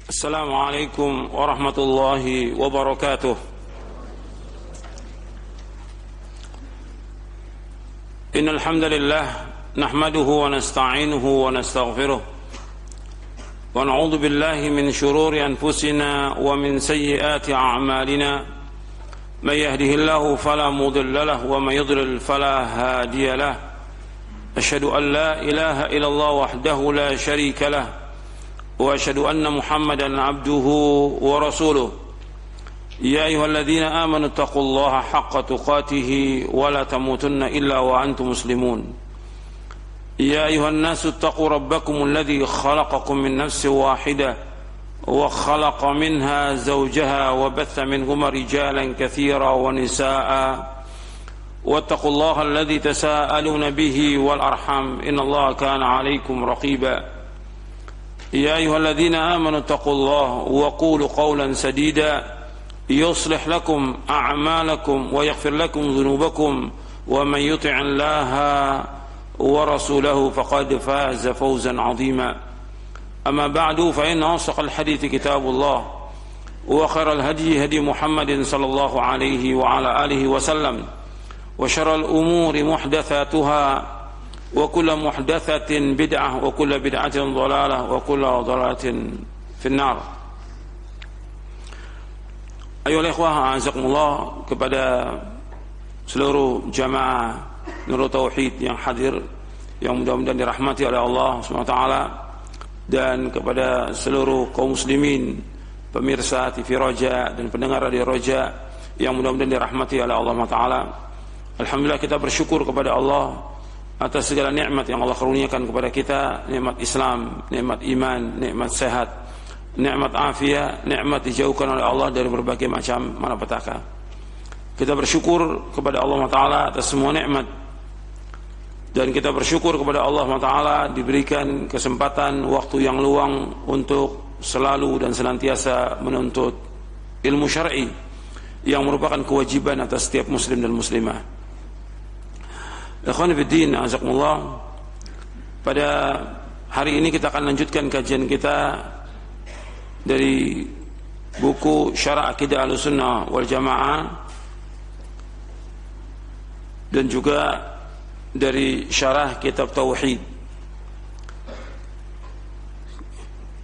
السلام عليكم ورحمة الله وبركاته. إن الحمد لله نحمده ونستعينه ونستغفره ونعوذ بالله من شرور أنفسنا ومن سيئات أعمالنا. من يهده الله فلا مضل له ومن يضلل فلا هادي له. أشهد أن لا إله إلا الله وحده لا شريك له وأشهد أن محمدا عبده ورسوله. يا أيها الذين آمنوا اتقوا الله حق تقاته ولا تموتن إلا وأنتم مسلمون. يا أيها الناس اتقوا ربكم الذي خلقكم من نفس واحدة وخلق منها زوجها وبث منهما رجالا كثيرا ونساء واتقوا الله الذي تساءلون به والأرحام إن الله كان عليكم رقيبا. يا أيها الذين آمنوا اتقوا الله وقولوا قولا سديدا يصلح لكم أعمالكم ويغفر لكم ذنوبكم ومن يطع الله ورسوله فقد فاز فوزا عظيما. أما بعد فإن أصدق الحديث كتاب الله وخير الهدي هدي محمد صلى الله عليه وعلى آله وسلم وشر الأمور محدثاتها وكل محدثة بدعة وكل بدعة ضلالة وكل ضلالة في النار. Ayolah ikhwah, a'azakumullah, kepada seluruh jamaah Nurul Tauhid yang hadir, yang mudah-mudahan dirahmati oleh Allah SWT, dan kepada seluruh kaum muslimin, pemirsa TV Roja dan pendengar Radio Roja yang mudah-mudahan dirahmati oleh Allah SWT. Alhamdulillah, kita bersyukur kepada Allah atas segala nikmat yang Allah karuniakan kepada kita, nikmat Islam, nikmat iman, nikmat sehat, nikmat afiat, nikmat dijauhkan oleh Allah dari berbagai macam malapetaka. Kita bersyukur kepada Allah Taala atas semua nikmat, dan kita bersyukur kepada Allah Taala diberikan kesempatan waktu yang luang untuk selalu dan senantiasa menuntut ilmu syar'i yang merupakan kewajiban atas setiap muslim dan muslimah. Ikhwan fillah, azakumullah. Pada hari ini kita akan lanjutkan kajian kita dari buku Syarah Aqidah Ahlussunnah wal Jamaah dan juga dari Syarah Kitab Tauhid.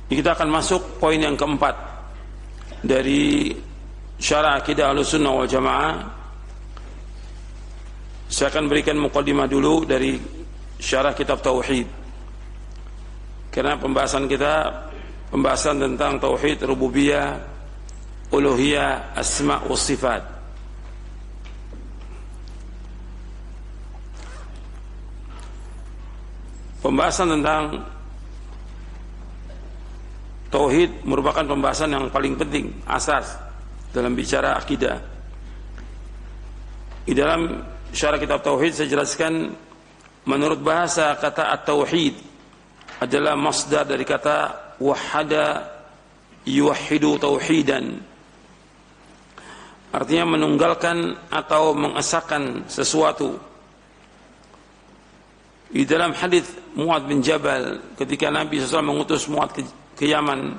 Kita akan masuk poin yang keempat dari Syarah Aqidah Ahlussunnah wal Jamaah. Saya akan berikan muqaddimah dulu dari Syarah Kitab Tauhid, karena pembahasan kita pembahasan tentang Tauhid Rububiyah, Uluhiyah, Asma' wa Sifat. Pembahasan tentang Tauhid merupakan pembahasan yang paling penting, asas dalam bicara akidah. Di dalam Syarah Kitab Tauhid saya jelaskan, menurut bahasa kata at-tauhid adalah masdar dari kata wahada yuwahhidu tauhidan, artinya menunggalkan atau mengesahkan sesuatu. Di dalam hadis Mu'adz bin Jabal, ketika Nabi SAW mengutus Mu'adz ke Yaman,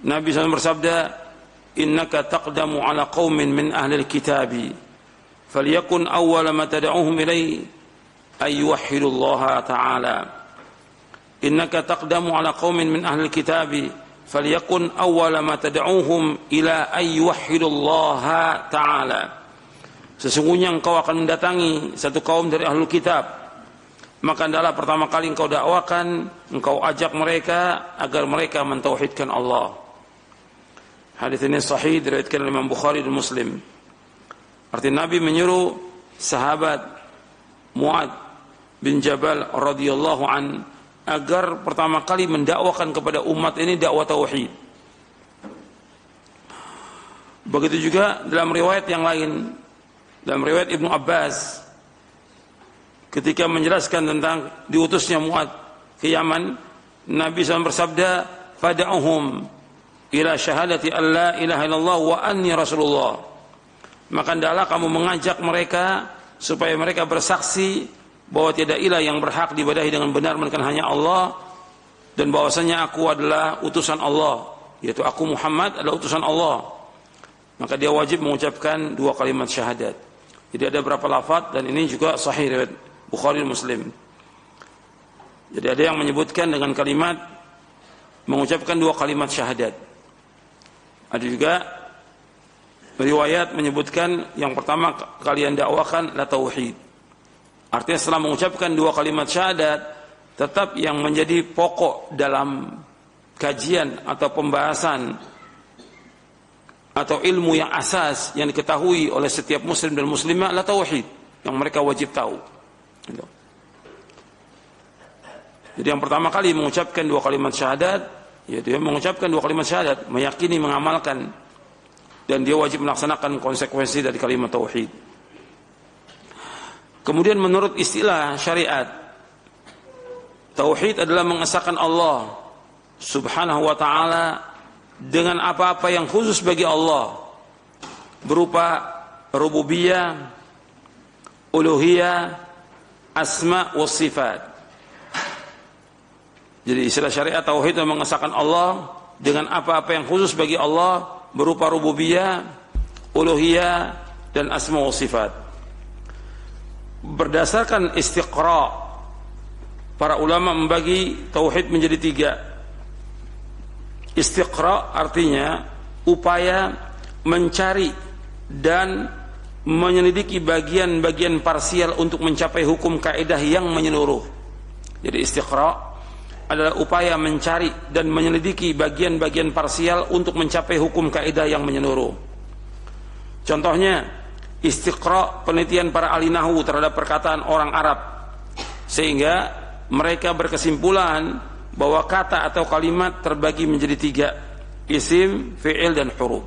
Nabi SAW bersabda, innaka taqdamu ala qaumin min ahli al-kitabi فليكن أول ما تدعوهم إليه أن يوحدوا الله تعالى. إنك تقدم على قوم من أهل الكتاب فليكن أول ما تدعوهم إلى أن يوحدوا الله تعالى. Sesungguhnya engkau akan mendatangi satu kaum dari ahlul kitab, maka adalah pertama kali engkau dakwakan, engkau ajak mereka agar mereka mentauhidkan Allah. Hadis ini sahih diriwayatkan oleh Imam Bukhari dan Muslim. Artinya Nabi menyuruh sahabat Mu'adz bin Jabal radhiyallahu an agar pertama kali mendakwakan kepada umat ini dakwah tauhid. Begitu juga dalam riwayat yang lain, dalam riwayat Ibnu Abbas, ketika menjelaskan tentang diutusnya Mu'adz ke Yaman, Nabi SAW bersabda, fada'uhum ila syahadati an la ilaha illallah wa anni rasulullah. Maka hendaklah kamu mengajak mereka supaya mereka bersaksi bahwa tidak ilah yang berhak diibadahi dengan benar melainkan hanya Allah, dan bahwasanya aku adalah utusan Allah, yaitu aku Muhammad adalah utusan Allah, maka dia wajib mengucapkan 2 kalimat syahadat. Jadi ada berapa lafaz, dan ini juga sahih riwayat Bukhari dan Muslim. Jadi ada yang menyebutkan dengan kalimat mengucapkan 2 kalimat syahadat. Ada juga riwayat menyebutkan yang pertama kalian dakwakan la tauhid. Artinya setelah mengucapkan 2 kalimat syahadat, tetap yang menjadi pokok dalam kajian atau pembahasan atau ilmu yang asas yang diketahui oleh setiap muslim dan muslimah adalah tauhid yang mereka wajib tahu. Jadi yang pertama kali mengucapkan 2 kalimat syahadat, yaitu dia mengucapkan 2 kalimat syahadat, meyakini, mengamalkan, dan dia wajib melaksanakan konsekuensi dari kalimat tauhid. Kemudian menurut istilah syariat, tauhid adalah mengesahkan Allah Subhanahu wa ta'ala dengan apa-apa yang khusus bagi Allah, berupa rububiyah, uluhiyah, asma wa sifat. Jadi istilah syariat tauhid adalah mengesahkan Allah dengan apa-apa yang khusus bagi Allah, berupa rububiyah, uluhiyah, dan asma wa sifat. Berdasarkan istiqra', para ulama membagi tauhid menjadi 3. Istiqra' artinya upaya mencari dan menyelidiki bagian-bagian parsial untuk mencapai hukum kaidah yang menyeluruh. Jadi istiqra' adalah upaya mencari dan menyelidiki bagian-bagian parsial untuk mencapai hukum kaidah yang menyeluruh. Contohnya, istiqra' penelitian para ahli nahwu terhadap perkataan orang Arab, sehingga mereka berkesimpulan bahwa kata atau kalimat terbagi menjadi 3, isim, fi'il, dan huruf.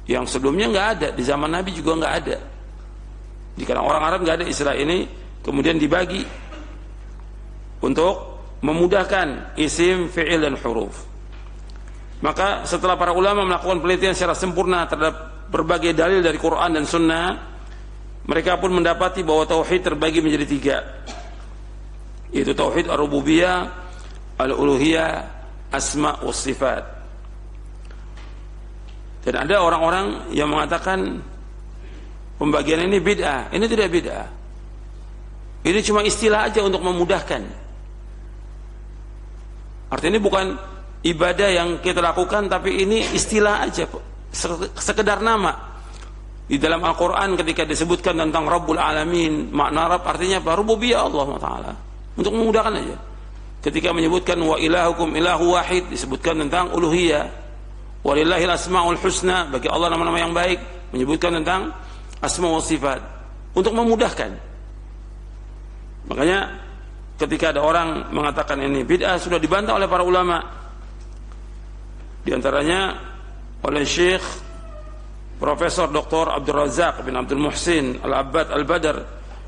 Yang sebelumnya nggak ada, di zaman Nabi juga nggak ada. Di kalangan orang Arab nggak ada istilah ini, kemudian dibagi untuk memudahkan isim, fi'il, dan huruf. Maka setelah para ulama melakukan penelitian secara sempurna terhadap berbagai dalil dari Quran dan Sunnah, mereka pun mendapati bahwa tauhid terbagi menjadi 3, yaitu tauhid ar-rububiyah, al-uluhiyah, asma wa sifat. Dan ada orang-orang yang mengatakan pembagian ini bid'ah. Ini tidak bid'ah. Ini cuma istilah aja untuk memudahkan. Artinya ini bukan ibadah yang kita lakukan, tapi ini istilah aja, sekedar nama. Di dalam Al-Quran ketika disebutkan tentang Rabbul Alamin, makna Rabb artinya apa? Rububiyah Allah Ta'ala. Untuk memudahkan aja. Ketika menyebutkan wa ilahukum ilahu wahid, disebutkan tentang uluhiyah. Walillahil asma'ul husna, bagi Allah nama-nama yang baik, menyebutkan tentang asma wa sifat, untuk memudahkan. Makanya ketika ada orang mengatakan ini bid'ah, sudah dibantah oleh para ulama. Di antaranya oleh Syekh Profesor Dr. Abdul Razak bin Abdul Muhsin Al-Abbad Al-Badr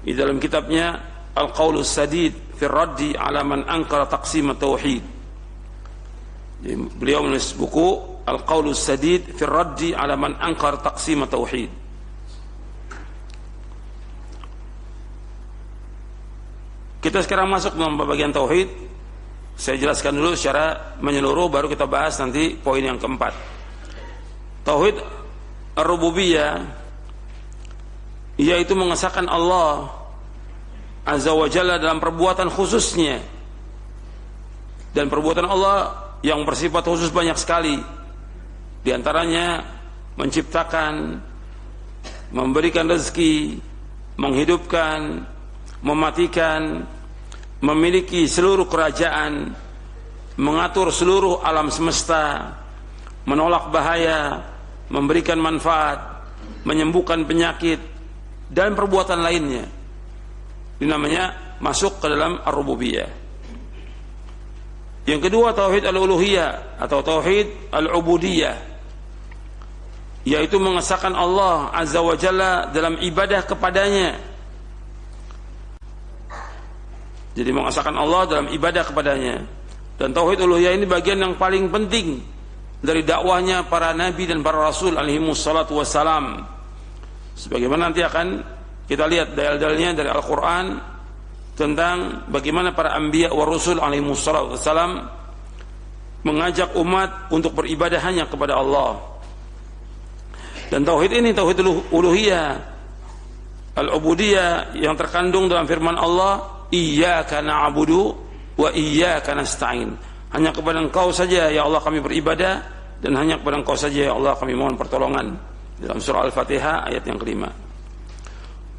di dalam kitabnya Al-Qaulus Sadid fi Raddi ala man ankara taqsim at-tauhid. Beliau menulis buku Al-Qaulus Sadid fi Raddi ala man ankara taqsim at-tauhid. Kita sekarang masuk dalam bagian tauhid. Saya jelaskan dulu secara menyeluruh, baru kita bahas nanti poin yang keempat. Tauhid ar-rububiyah, yaitu mengesahkan Allah Azza wa Jalla dalam perbuatan khususnya. Dan perbuatan Allah yang bersifat khusus banyak sekali. Di antaranya menciptakan, memberikan rezeki, menghidupkan, mematikan, memiliki seluruh kerajaan, mengatur seluruh alam semesta, menolak bahaya, memberikan manfaat, menyembuhkan penyakit, dan perbuatan lainnya. Ini namanya masuk ke dalam ar-rububiyah. Yang kedua, tauhid al-uluhiyah atau tauhid al-ubudiyah, yaitu mengesahkan Allah Azza wa Jalla dalam ibadah kepadanya. Jadi mengesahkan Allah dalam ibadah kepadanya. Dan tauhid uluhiyah ini bagian yang paling penting dari dakwahnya para nabi dan para rasul alaihimus salatu wassalam. Sebagaimana nanti akan kita lihat dalil-dalilnya dari Al-Quran tentang bagaimana para anbiya wa rasul alaihimus salatu wassalam mengajak umat untuk beribadah hanya kepada Allah. Dan tauhid ini tauhid uluhiyah, al-ubudiyah, yang terkandung dalam firman Allah, iyyaka na'budu wa iyyaka nasta'in. Hanya kepada Engkau saja ya Allah kami beribadah, dan hanya kepada Engkau saja ya Allah kami mohon pertolongan. Dalam surah Al-Fatihah ayat yang kelima.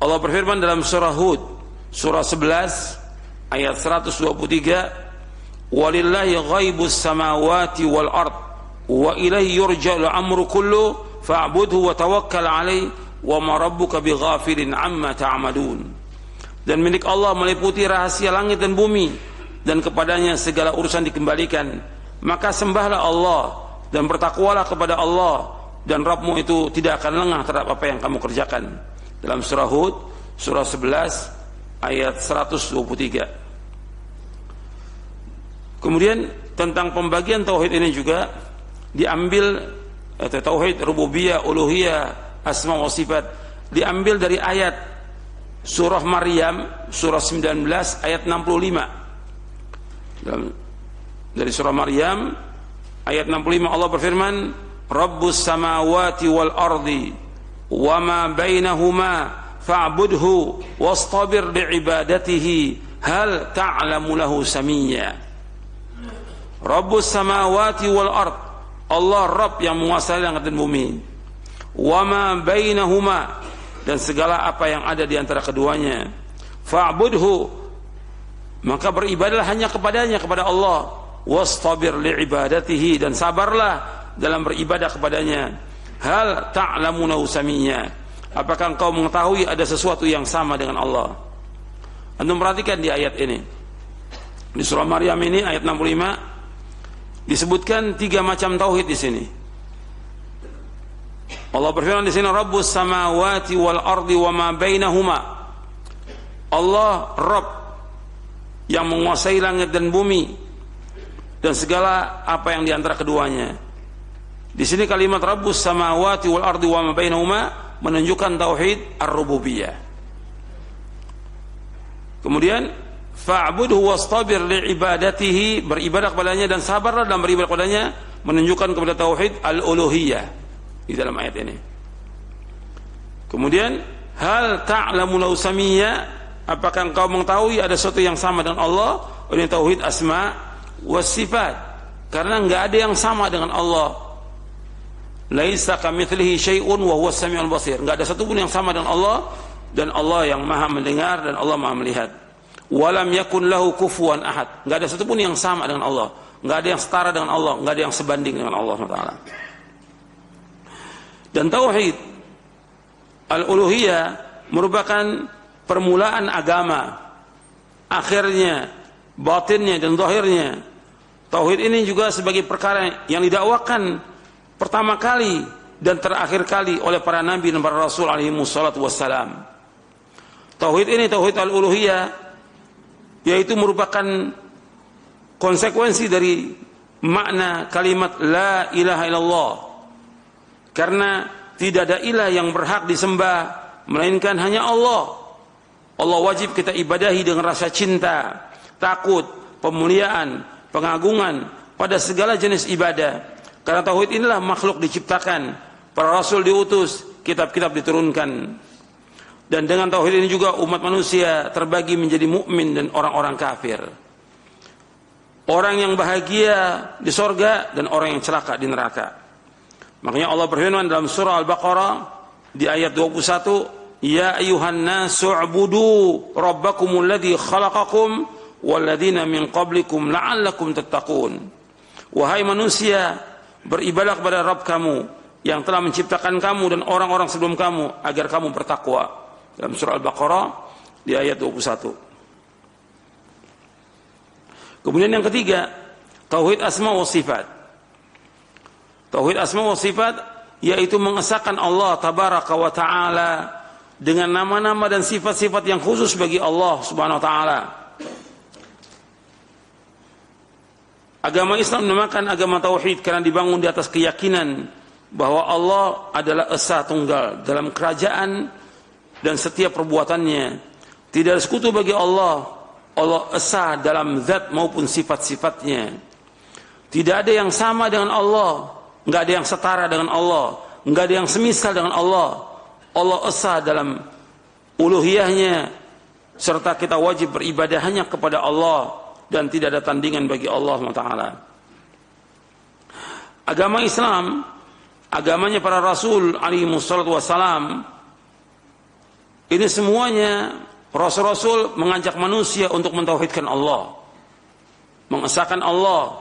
Allah berfirman dalam surah Hud, surah 11 ayat 123, walillahi ghaibus samawati wal ard wa ilaihi yurja'ul amru kullu fa'budhu wa tawakkal alaihi wa ma rabbuka bighafilin amma ta'malun. Dan milik Allah meliputi rahasia langit dan bumi, dan kepadanya segala urusan dikembalikan. Maka sembahlah Allah dan bertakwalah kepada Allah, dan Rabbmu itu tidak akan lengah terhadap apa yang kamu kerjakan. Dalam surah Hud, surah 11 ayat 123. Kemudian tentang pembagian tauhid ini juga diambil, tauhid rububiyah, uluhiyah, asma wa sifat, diambil dari ayat surah Maryam, surah 19 ayat 65. Dari surah Maryam ayat 65 Allah berfirman, Rabbus samawati wal ardi wa ma bainahuma fa'budhu wastabir li'ibadatihi hal ta'lamu lahu samiyya. Rabbus samawati wal ard, Allah Rabb yang menguasai langit dan bumi, wa ma bainahuma, dan segala apa yang ada di antara keduanya, fa'budhu, maka beribadahlah hanya kepadanya, kepada Allah, wastabir li'ibadatihi, dan sabarlah dalam beribadah kepadanya, hal ta'lamu lahu samiyya, apakah engkau mengetahui ada sesuatu yang sama dengan Allah. Antum perhatikan di ayat ini, di surah Maryam ini ayat 65 disebutkan 3 macam tauhid di sini. Allah berfirman di sini, Rabbus samawati wal ardi wa ma bainahuma, Allah Rabb yang menguasai langit dan bumi dan segala apa yang di antara keduanya. Di sini kalimat Rabbus samawati wal ardi wa ma bainahuma menunjukkan tauhid ar-rububiyah. Kemudian fa'budhu wastabir li'ibadatihi, beribadah kepadanya dan sabarlah dalam beribadah kepadanya, menunjukkan kepada tauhid al-uluhiyah di dalam ayat ini. Kemudian hal ta'lamu lahu samiyya, apakah engkau mengetahui ada sesuatu yang sama dengan Allah. Ini tauhid asma was sifat, karena enggak ada yang sama dengan Allah. Laisa kamitslihi syai'un wa huwas samiul basir. Enggak ada satupun yang sama dengan Allah, dan Allah yang Maha mendengar dan Allah Maha melihat. Walam yakun lahu kufuwan ahad. Enggak ada satupun yang sama dengan Allah, enggak ada yang setara dengan Allah, enggak ada yang sebanding dengan Allah Taala. Dan tauhid al-uluhiyah merupakan permulaan agama, akhirnya, batinnya dan zahirnya. Tauhid ini juga sebagai perkara yang didakwakan pertama kali dan terakhir kali oleh para nabi dan para rasul alaihi wassalatu wassalam. Tauhid ini, tauhid al-uluhiyah, yaitu merupakan konsekuensi dari makna kalimat la ilaha illallah, karena tidak ada ilah yang berhak disembah melainkan hanya Allah. Allah wajib kita ibadahi dengan rasa cinta, takut, pemuliaan, pengagungan pada segala jenis ibadah. Karena tauhid inilah makhluk diciptakan, para rasul diutus, kitab-kitab diturunkan. Dan dengan tauhid ini juga umat manusia terbagi menjadi mukmin dan orang-orang kafir. Orang yang bahagia di sorga dan orang yang celaka di neraka. Makanya Allah berfirman dalam surah Al-Baqarah di ayat 21, Ya ayuhan nasu u'budu rabbakumul ladzi khalaqakum walladzina min qablikum la'allakum tattaqun. Wahai manusia, beribadah kepada Rabb kamu yang telah menciptakan kamu dan orang-orang sebelum kamu agar kamu bertakwa. Dalam surah Al-Baqarah di ayat 21. Kemudian yang ketiga, tauhid asma wa sifat. Tauhid asma wa sifat yaitu mengesahkan Allah tabaraka wa taala dengan nama-nama dan sifat-sifat yang khusus bagi Allah Subhanahu wa taala. Agama Islam dinamakan agama tauhid karena dibangun di atas keyakinan bahwa Allah adalah esa tunggal dalam kerajaan dan setiap perbuatannya. Tidak ada sekutu bagi Allah. Allah esa dalam zat maupun sifat-sifatnya. Tidak ada yang sama dengan Allah, nggak ada yang setara dengan Allah, nggak ada yang semisal dengan Allah. Allah esa dalam uluhiyahnya, serta kita wajib beribadah hanya kepada Allah dan tidak ada tandingan bagi Allah Taala. Agama Islam, agamanya para Rasul alaihi wassalatu wassalam, ini semuanya Rasul-Rasul mengajak manusia untuk mentauhidkan Allah, mengesahkan Allah,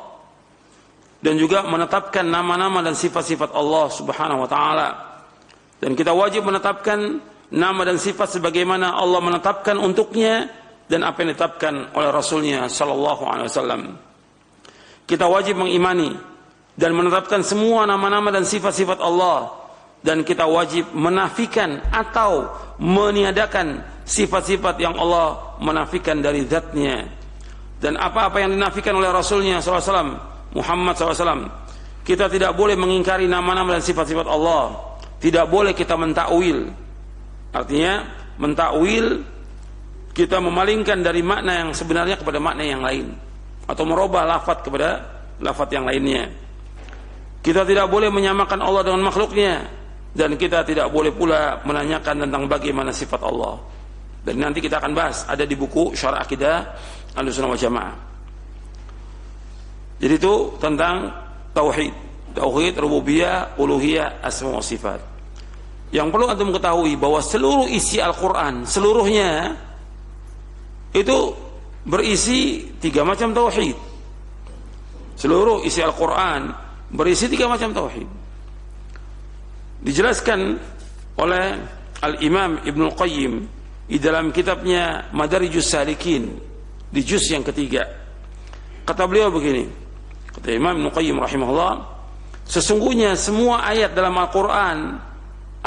dan juga menetapkan nama-nama dan sifat-sifat Allah Subhanahu wa taala. Dan kita wajib menetapkan nama dan sifat sebagaimana Allah menetapkan untuknya dan apa yang ditetapkan oleh Rasulnya sallallahu alaihi wasallam. Kita wajib mengimani dan menetapkan semua nama-nama dan sifat-sifat Allah, dan kita wajib menafikan atau meniadakan sifat-sifat yang Allah menafikan dari zatnya. Dan apa-apa yang dinafikan oleh Rasulnya sallallahu alaihi wasallam Muhammad SAW, kita tidak boleh mengingkari nama-nama dan sifat-sifat Allah. Tidak boleh kita mentakwil. Artinya mentakwil, kita memalingkan dari makna yang sebenarnya kepada makna yang lain, atau merubah lafaz kepada lafaz yang lainnya. Kita tidak boleh menyamakan Allah dengan makhluknya, dan kita tidak boleh pula menanyakan tentang bagaimana sifat Allah. Dan nanti kita akan bahas, ada di buku Syarah Aqidah Ahlussunnah wal Jamaah. Jadi itu tentang tauhid, tauhid rububiyah, uluhiyah, asma wa sifat. Yang perlu antum ketahui bahwa seluruh isi Al-Qur'an seluruhnya itu berisi 3 macam tauhid. Seluruh isi Al-Qur'an berisi 3 macam tauhid. Dijelaskan oleh Al-Imam Ibnul Qayyim di dalam kitabnya Madarijus Salikin di juz yang ketiga. Kata beliau begini, kata Imam Ibnu Qayyim rahimahullah, sesungguhnya semua ayat dalam Al-Quran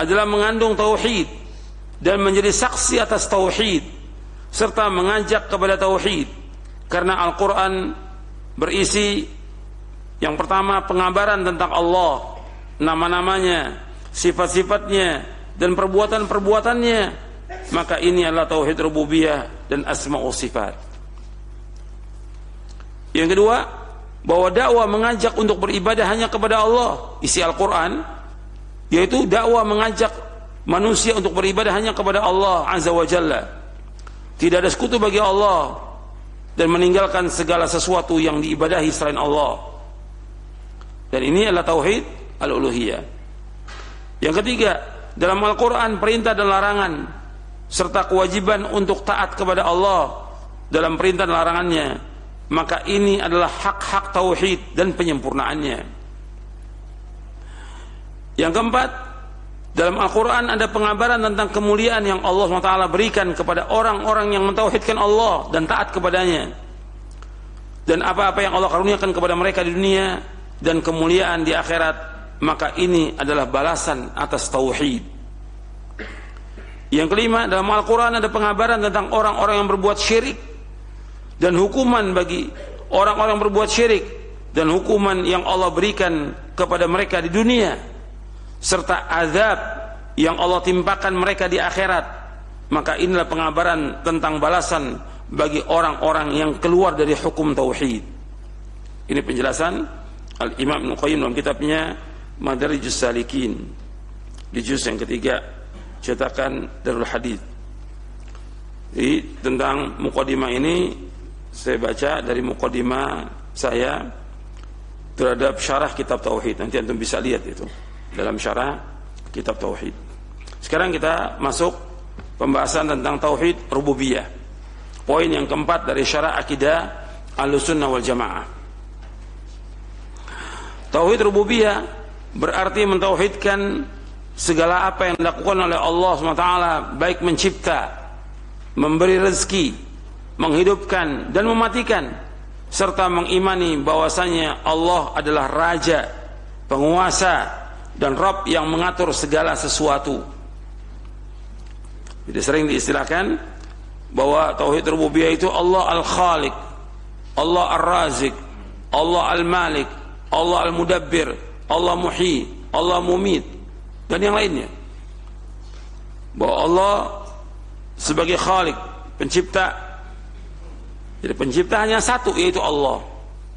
adalah mengandung tauhid dan menjadi saksi atas tauhid serta mengajak kepada tauhid, karena Al-Quran berisi yang pertama pengabaran tentang Allah, nama-namanya, sifat-sifatnya, dan perbuatan-perbuatannya. Maka ini adalah tauhid rububiyah dan asma wa sifat. Yang kedua, bahwa dakwah mengajak untuk beribadah hanya kepada Allah, isi Al-Quran, yaitu dakwah mengajak manusia untuk beribadah hanya kepada Allah Azza wa Jalla. Tidak ada sekutu bagi Allah, dan meninggalkan segala sesuatu yang diibadahi selain Allah. Dan ini adalah tauhid al-uluhiyah. Yang ketiga, dalam Al-Quran perintah dan larangan serta kewajiban untuk taat kepada Allah dalam perintah dan larangannya. Maka ini adalah hak-hak tauhid dan penyempurnaannya. Yang keempat, dalam Al-Quran ada pengabaran tentang kemuliaan yang Allah SWT berikan kepada orang-orang yang mentauhidkan Allah dan taat kepadanya, dan apa-apa yang Allah karuniakan kepada mereka di dunia dan kemuliaan di akhirat. Maka ini adalah balasan atas tauhid. Yang kelima, dalam Al-Quran ada pengabaran tentang orang-orang yang berbuat syirik dan hukuman bagi orang-orang yang berbuat syirik, dan hukuman yang Allah berikan kepada mereka di dunia, serta azab yang Allah timpakan mereka di akhirat. Maka inilah pengabaran tentang balasan bagi orang-orang yang keluar dari hukum tauhid. Ini penjelasan Al-Imam Ibnu Qayyim dalam kitabnya Madarijus Salikin di juz yang ketiga, cetakan Darul Hadits. Jadi tentang mukadimah ini saya baca dari mukadimah saya terhadap syarah kitab tauhid. Nanti antum bisa lihat itu dalam syarah kitab tauhid. Sekarang kita masuk pembahasan tentang tauhid rububiyah. Poin yang keempat dari syarah akidah Ahlussunnah wal Jamaah. Tauhid rububiyah berarti mentauhidkan segala apa yang dilakukan oleh Allah SWT, baik mencipta, memberi rezeki, menghidupkan dan mematikan, serta mengimani bahwasanya Allah adalah Raja, penguasa, dan Rabb yang mengatur segala sesuatu. Jadi sering diistilahkan bahwa tauhid rububiyah itu Allah Al-Khaliq, Allah Ar-Razik, Allah Al-Malik, Allah Al-Mudabbir, Allah Muhyi, Allah Mumit, dan yang lainnya. Bahwa Allah sebagai Khaliq, pencipta. Jadi pencipta hanya satu, yaitu Allah.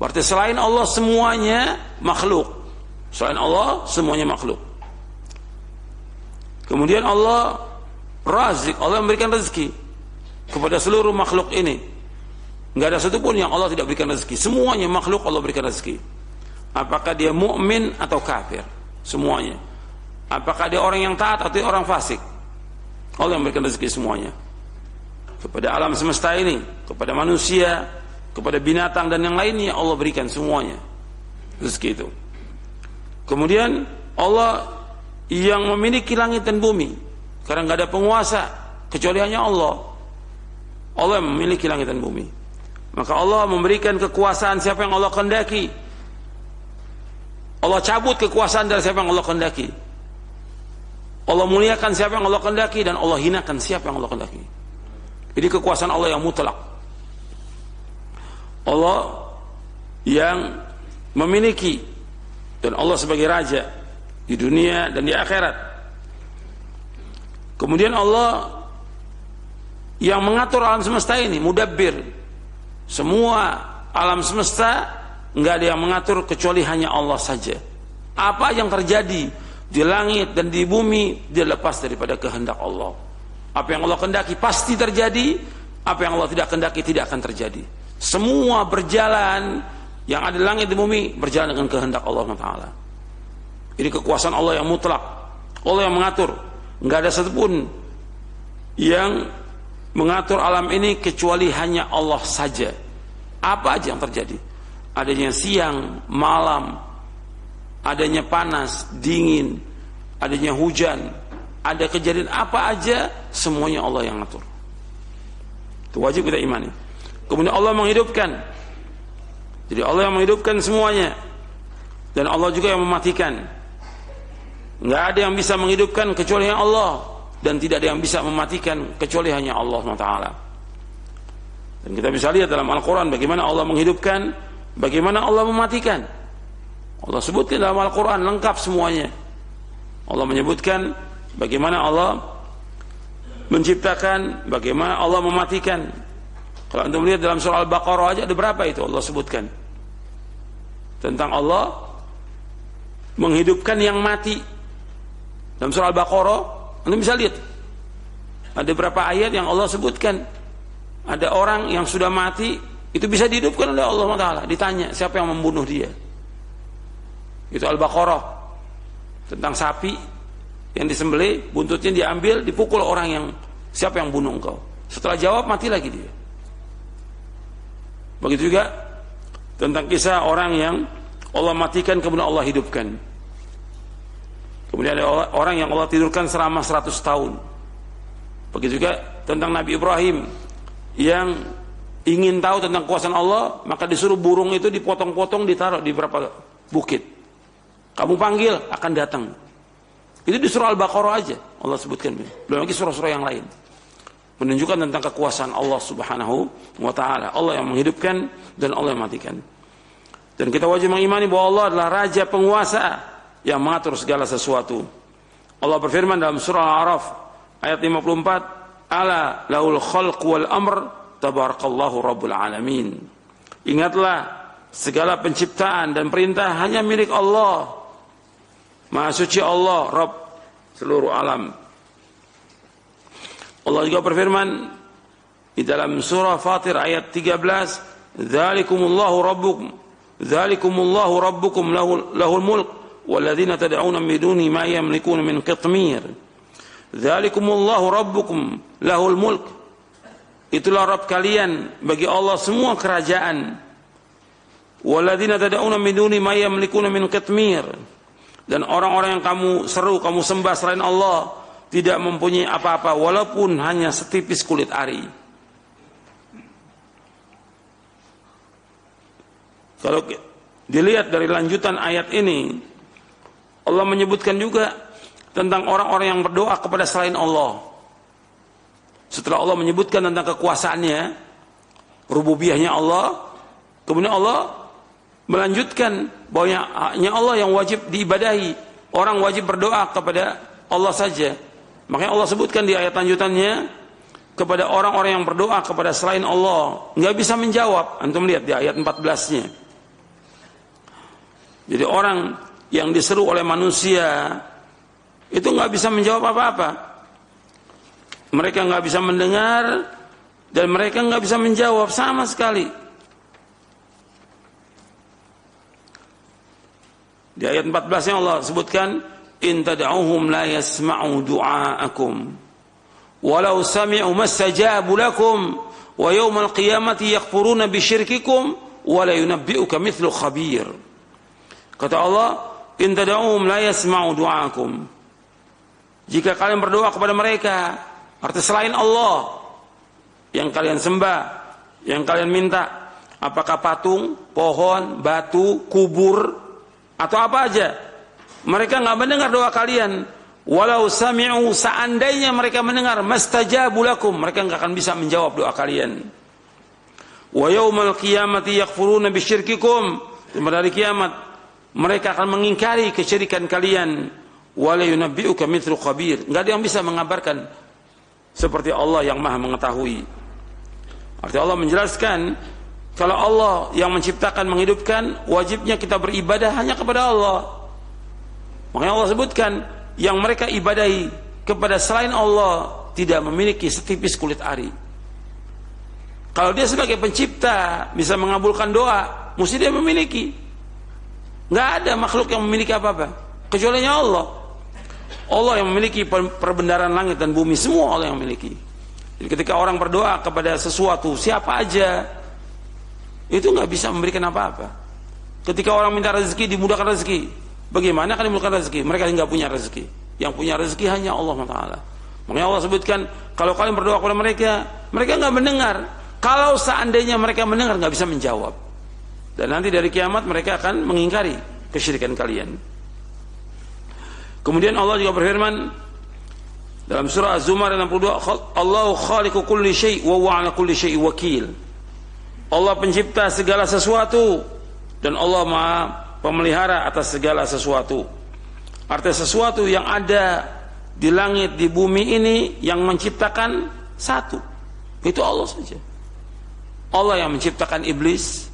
Berarti selain Allah semuanya makhluk. Selain Allah semuanya makhluk. Kemudian Allah Razik, Allah memberikan rezeki kepada seluruh makhluk ini. Enggak ada satupun yang Allah tidak berikan rezeki. Semuanya makhluk Allah berikan rezeki. Apakah dia mukmin atau kafir? Semuanya. Apakah dia orang yang taat atau orang fasik? Allah yang memberikan rezeki semuanya. Kepada alam semesta ini, kepada manusia, kepada binatang dan yang lainnya Allah berikan semuanya rezeki itu. Kemudian Allah yang memiliki langit dan bumi, karena nggak ada penguasa kecuali hanya Allah. Allah yang memiliki langit dan bumi. Maka Allah memberikan kekuasaan siapa yang Allah kehendaki. Allah cabut kekuasaan dari siapa yang Allah kehendaki. Allah muliakan siapa yang Allah kehendaki dan Allah hinakan siapa yang Allah kehendaki. Ini kekuasaan Allah yang mutlak. Allah yang memiliki, dan Allah sebagai raja di dunia dan di akhirat. Kemudian Allah yang mengatur alam semesta ini, mudabbir. Semua alam semesta enggak ada yang mengatur kecuali hanya Allah saja. Apa yang terjadi di langit dan di bumi dia lepas daripada kehendak Allah. Apa yang Allah kehendaki pasti terjadi, apa yang Allah tidak kehendaki tidak akan terjadi. Semua berjalan, yang ada di langit di bumi berjalan dengan kehendak Allah Taala. Ini kekuasaan Allah yang mutlak. Allah yang mengatur. Enggak ada satupun yang mengatur alam ini kecuali hanya Allah saja. Apa aja yang terjadi? Adanya siang, malam, adanya panas, dingin, adanya hujan, ada kejadian apa aja, semuanya Allah yang ngatur. Itu wajib kita imani. Kemudian Allah menghidupkan. Jadi Allah yang menghidupkan semuanya. Dan Allah juga yang mematikan. Enggak ada yang bisa menghidupkan kecuali hanya Allah, dan tidak ada yang bisa mematikan kecuali hanya Allah SWT. Dan kita bisa lihat dalam Al-Quran bagaimana Allah menghidupkan, bagaimana Allah mematikan. Allah sebutkan dalam Al-Quran lengkap semuanya. Allah menyebutkan bagaimana Allah menciptakan, bagaimana Allah mematikan. Kalau anda melihat dalam surah Al-Baqarah aja ada berapa itu Allah sebutkan tentang Allah menghidupkan yang mati. Dalam surah Al-Baqarah anda bisa lihat ada berapa ayat yang Allah sebutkan ada orang yang sudah mati itu bisa dihidupkan oleh Allah Taala. Ditanya siapa yang membunuh dia. Itu Al-Baqarah tentang sapi yang disembelih, buntutnya diambil, dipukul orang yang siapa yang bunuh engkau. Setelah jawab mati lagi dia. Begitu juga tentang kisah orang yang Allah matikan kemudian Allah hidupkan. Kemudian ada orang yang Allah tidurkan selama 100 tahun. Begitu juga tentang Nabi Ibrahim yang ingin tahu tentang kuasaan Allah, maka disuruh burung itu dipotong-potong, ditaruh di beberapa bukit. Kamu panggil akan datang. Itu di surah Al-Baqarah aja Allah sebutkan, belum lagi surah-surah yang lain, menunjukkan tentang kekuasaan Allah Subhanahu wa Ta'ala. Allah yang menghidupkan dan Allah yang matikan. Dan kita wajib mengimani bahwa Allah adalah raja penguasa yang mengatur segala sesuatu. Allah berfirman dalam surah Al-A'raf ayat 54, ala lahul khalq wal amr tabarakallahu rabbul alamin. Ingatlah segala penciptaan dan perintah hanya milik Allah. Maha suci Allah, Rabb seluruh alam. Allah juga berfirman di dalam surah Fatir ayat 13, dzalikumullahu rabbukum lahul mulk walladzina tad'una min duni ma yamlikuna min qitmir. Dzalikumullahu rabbukum lahul mulk. Itulah Rabb kalian, bagi Allah semua kerajaan. Walladzina tad'una min duni ma yamlikuna min qitmir. Dan orang-orang yang kamu seru, kamu sembah selain Allah tidak mempunyai apa-apa walaupun hanya setipis kulit ari. Kalau dilihat dari lanjutan ayat ini, Allah menyebutkan juga tentang orang-orang yang berdoa kepada selain Allah. Setelah Allah menyebutkan tentang kekuasaannya, rububiyahnya Allah, kemudian Allah melanjutkan bahwa hanya Allah yang wajib diibadahi. Orang wajib berdoa kepada Allah saja. Makanya Allah sebutkan di ayat lanjutannya, kepada orang-orang yang berdoa kepada selain Allah nggak bisa menjawab. Antum lihat di ayat 14-nya. Jadi orang yang diseru oleh manusia itu nggak bisa menjawab apa-apa. Mereka nggak bisa mendengar dan mereka nggak bisa menjawab sama sekali. Di ayat 14 yang Allah sebutkan, in tad'uhum la yasma'u du'aakum walau sami'u mastajabu lakum wa yawmal qiyamati yakfuruna bisyirkikum wa la yunabbi'uka mithlu khabir. Kata Allah, in tad'uhum la yasma'u du'aakum. Jika kalian berdoa kepada mereka, arti selain Allah yang kalian sembah, yang kalian minta, apakah patung, pohon, batu, kubur, atau apa aja, mereka nggak mendengar doa kalian. Walau sami'u, seandainya mereka mendengar, mastajabu lakum, mereka nggak akan bisa menjawab doa kalian. Wa yaumal qiyamati yakfuruna bisyirkikum, pada hari kiamat mereka akan mengingkari kesyirikan kalian. Wa la yunabbi'uka mithlu khabir, nggak ada yang bisa mengabarkan seperti Allah yang Maha mengetahui. Artinya Allah menjelaskan, kalau Allah yang menciptakan, menghidupkan, wajibnya kita beribadah hanya kepada Allah. Makanya Allah sebutkan, yang mereka ibadahi kepada selain Allah tidak memiliki setipis kulit ari. Kalau dia sebagai pencipta bisa mengabulkan doa, mesti dia memiliki. Nggak ada makhluk yang memiliki apa-apa kecuali Allah. Allah yang memiliki perbendaharaan langit dan bumi, semua Allah yang memiliki. Jadi ketika orang berdoa kepada sesuatu, siapa aja, itu nggak bisa memberikan apa-apa. Ketika orang minta rezeki, dimudahkan rezeki. Bagaimana akan dimudahkan rezeki? Mereka nggak punya rezeki. Yang punya rezeki hanya Allah Taala. Makanya Allah sebutkan, kalau kalian berdoa kepada mereka, mereka nggak mendengar. Kalau seandainya mereka mendengar, nggak bisa menjawab. Dan nanti dari kiamat mereka akan mengingkari kesyirikan kalian. Kemudian Allah juga berfirman dalam surah Az-Zumar 62, Allahu khaliqu kulli syai' wa huwa 'ala kulli syai'in wakil. Allah pencipta segala sesuatu dan Allah Maha pemelihara atas segala sesuatu. Artinya sesuatu yang ada di langit, di bumi ini yang menciptakan satu, itu Allah saja. Allah yang menciptakan iblis,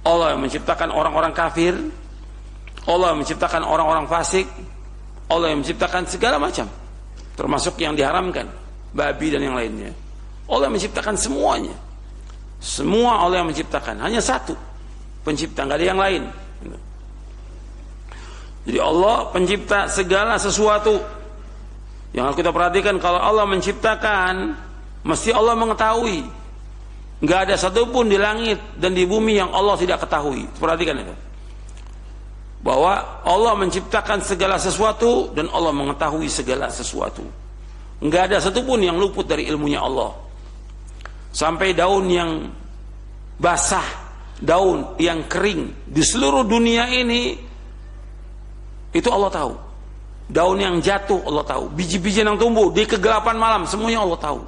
Allah yang menciptakan orang-orang kafir, Allah yang menciptakan orang-orang fasik, Allah yang menciptakan segala macam, termasuk yang diharamkan, babi dan yang lainnya. Allah yang menciptakan semuanya. Semua Allah yang menciptakan, hanya satu pencipta, nggak ada yang lain. Jadi Allah pencipta segala sesuatu. Yang harus kita perhatikan, kalau Allah menciptakan, mesti Allah mengetahui. Nggak ada satupun di langit dan di bumi yang Allah tidak ketahui. Perhatikan itu, bahwa Allah menciptakan segala sesuatu dan Allah mengetahui segala sesuatu. Nggak ada satupun yang luput dari ilmunya Allah. Sampai daun yang basah, daun yang kering di seluruh dunia ini, itu Allah tahu. Daun yang jatuh Allah tahu. Biji-biji yang tumbuh di kegelapan malam, semuanya Allah tahu.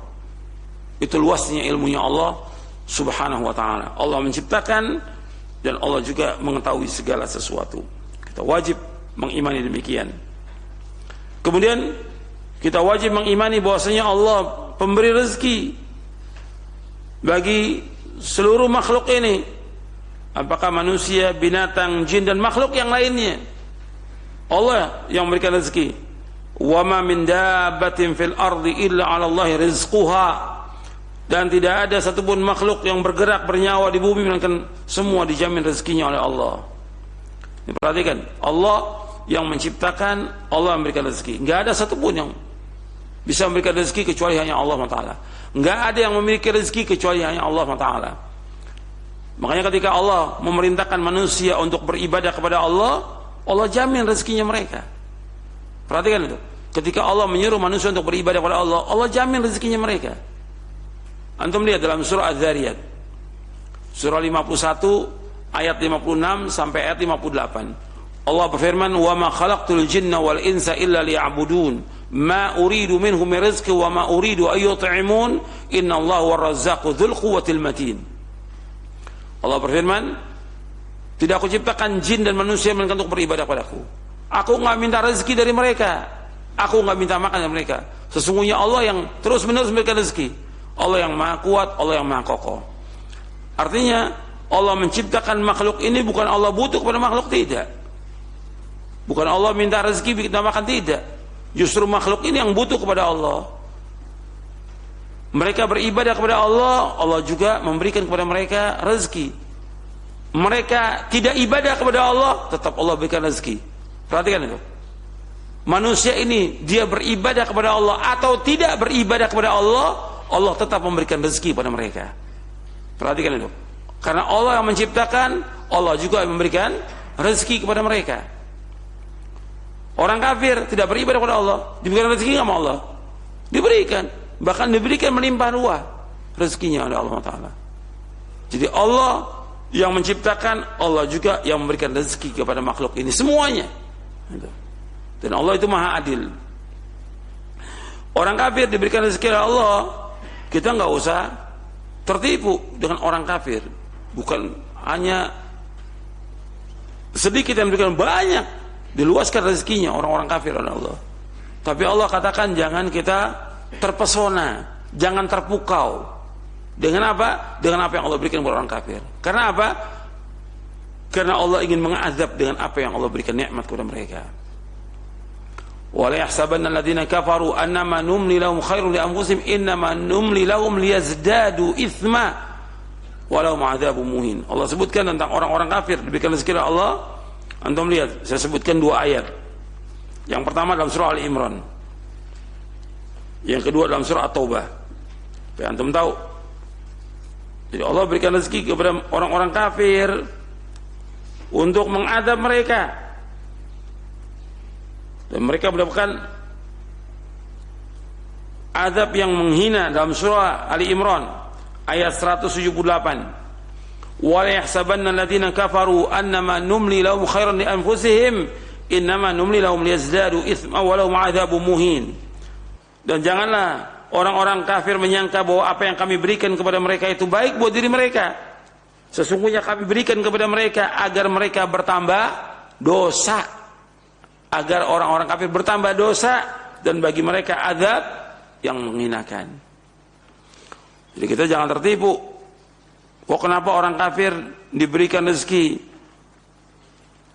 Itu luasnya ilmunya Allah Subhanahu wa ta'ala. Allah menciptakan dan Allah juga mengetahui segala sesuatu. Kita wajib mengimani demikian. Kemudian kita wajib mengimani bahwasanya Allah pemberi rezeki bagi seluruh makhluk ini, apakah manusia, binatang, jin dan makhluk yang lainnya. Allah yang memberikan rezeki. Wa ma min dabbatin fil ardi illa 'ala Allahi rizquha. Dan tidak ada satupun makhluk yang bergerak bernyawa di bumi melainkan semua dijamin rezekinya oleh Allah. Perhatikan, Allah yang menciptakan, Allah memberikan rezeki. Enggak ada satupun yang bisa memberikan rezeki kecuali hanya Allah Taala. Enggak ada yang memiliki rezeki kecuali hanya Allah Taala. Makanya ketika Allah memerintahkan manusia untuk beribadah kepada Allah, Allah jamin rezekinya mereka. Perhatikan itu. Ketika Allah menyuruh manusia untuk beribadah kepada Allah, Allah jamin rezekinya mereka. Antum lihat dalam surah Az-Zariyat, surah 51 ayat 56 sampai ayat 58. Allah berfirman, "Wa ma khalaqtul jinna wal insa illa liya'budun, ma uridu minhum min rizqin wa ma uridu an yut'imun, innallaha war-razzaqu dzul quwwatil matin." Allah berfirman, tidak aku ciptakan jin dan manusia melainkan untuk beribadah padaku. Aku enggak minta rezeki dari mereka. Aku enggak minta makan dari mereka. Sesungguhnya Allah yang terus-menerus memberikan rezeki. Allah yang maha kuat, Allah yang maha kokoh. Artinya Allah menciptakan makhluk ini bukan Allah butuh kepada makhluk, tidak. Bukan Allah minta rezeki kita makan, tidak. Justru makhluk ini yang butuh kepada Allah. Mereka beribadah kepada Allah, Allah juga memberikan kepada mereka rezeki. Mereka tidak ibadah kepada Allah, tetap Allah berikan rezeki. Perhatikan itu. Manusia ini dia beribadah kepada Allah atau tidak beribadah kepada Allah, Allah tetap memberikan rezeki pada mereka. Perhatikan itu. Karena Allah yang menciptakan, Allah juga yang memberikan rezeki kepada mereka. Orang kafir tidak beribadah kepada Allah, diberikan rezeki sama Allah, diberikan, bahkan diberikan melimpah ruah rezekinya oleh Allah Ta'ala. Jadi Allah yang menciptakan, Allah juga yang memberikan rezeki kepada makhluk ini semuanya. Dan Allah itu maha adil. Orang kafir diberikan rezeki oleh Allah, kita nggak usah tertipu dengan orang kafir. Bukan hanya sedikit yang diberikan, banyak diluaskan rezekinya orang-orang kafir oleh Allah. Tapi Allah katakan jangan kita terpesona, jangan terpukau. Dengan apa? Dengan apa yang Allah berikan kepada orang kafir. Karena apa? Karena Allah ingin mengazab dengan apa yang Allah berikan nikmat kepada mereka. Wa la yahsabanna alladziina kafaru annama numli lahum khairun li anfusihim innama numli lahum liyazdadu itsma walau ma'adzabun muhin. Allah sebutkan tentang orang-orang kafir diberikan rezeki oleh Allah. Antum lihat, saya sebutkan dua ayat. Yang pertama dalam surah Ali Imran, yang kedua dalam surah At-Taubah. Supaya antum tahu. Jadi Allah berikan rezeki kepada orang-orang kafir untuk mengadab mereka. Dan mereka mendapatkan azab yang menghina dalam surah Ali Imran ayat 178. Wa la yahsabanna alladziina kafaru annama numli lahum khairan li anfusihim innama numli lahum liyazdadu itsman wa lahum 'adzabun muhin. Dan janganlah orang-orang kafir menyangka bahwa apa yang kami berikan kepada mereka itu baik buat diri mereka. Sesungguhnya kami berikan kepada mereka agar mereka bertambah dosa, agar orang-orang kafir bertambah dosa dan bagi mereka azab yang menghinakan. Jadi kita jangan tertipu. Kok kenapa orang kafir diberikan rezeki?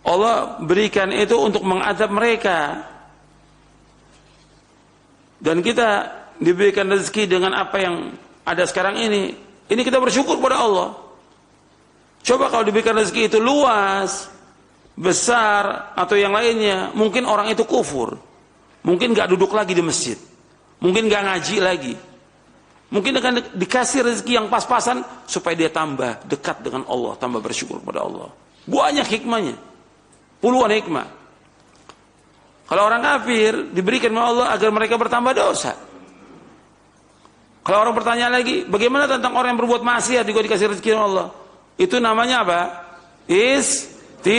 Allah berikan itu untuk mengazab mereka. Dan kita diberikan rezeki dengan apa yang ada sekarang ini. Ini kita bersyukur kepada Allah. Coba kalau diberikan rezeki itu luas, besar, atau yang lainnya, mungkin orang itu kufur. Mungkin gak duduk lagi di masjid. Mungkin gak ngaji lagi. Mungkin akan dikasih rezeki yang pas-pasan supaya dia tambah dekat dengan Allah, tambah bersyukur kepada Allah. Banyak hikmahnya, puluhan hikmah. Kalau orang kafir diberikan oleh Allah agar mereka bertambah dosa. Kalau orang bertanya lagi, bagaimana tentang orang yang berbuat maksiat juga dikasih rezeki oleh Allah? Itu namanya apa? Istidraj,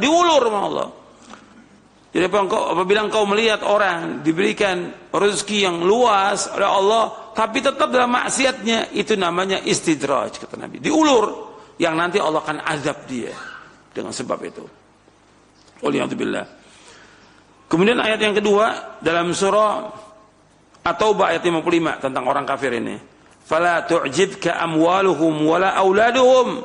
diulur sama Allah. Jadi apabila engkau melihat orang diberikan rezeki yang luas oleh Allah, tapi tetap dalam maksiatnya, itu namanya istidraj, kata Nabi. Diulur, yang nanti Allah akan azab dia dengan sebab itu. Waliyadzubillah. Kemudian ayat yang kedua dalam surah At-Taubah ayat 55 tentang orang kafir ini. Fala tu'jibka amwaluhum wala auladuhum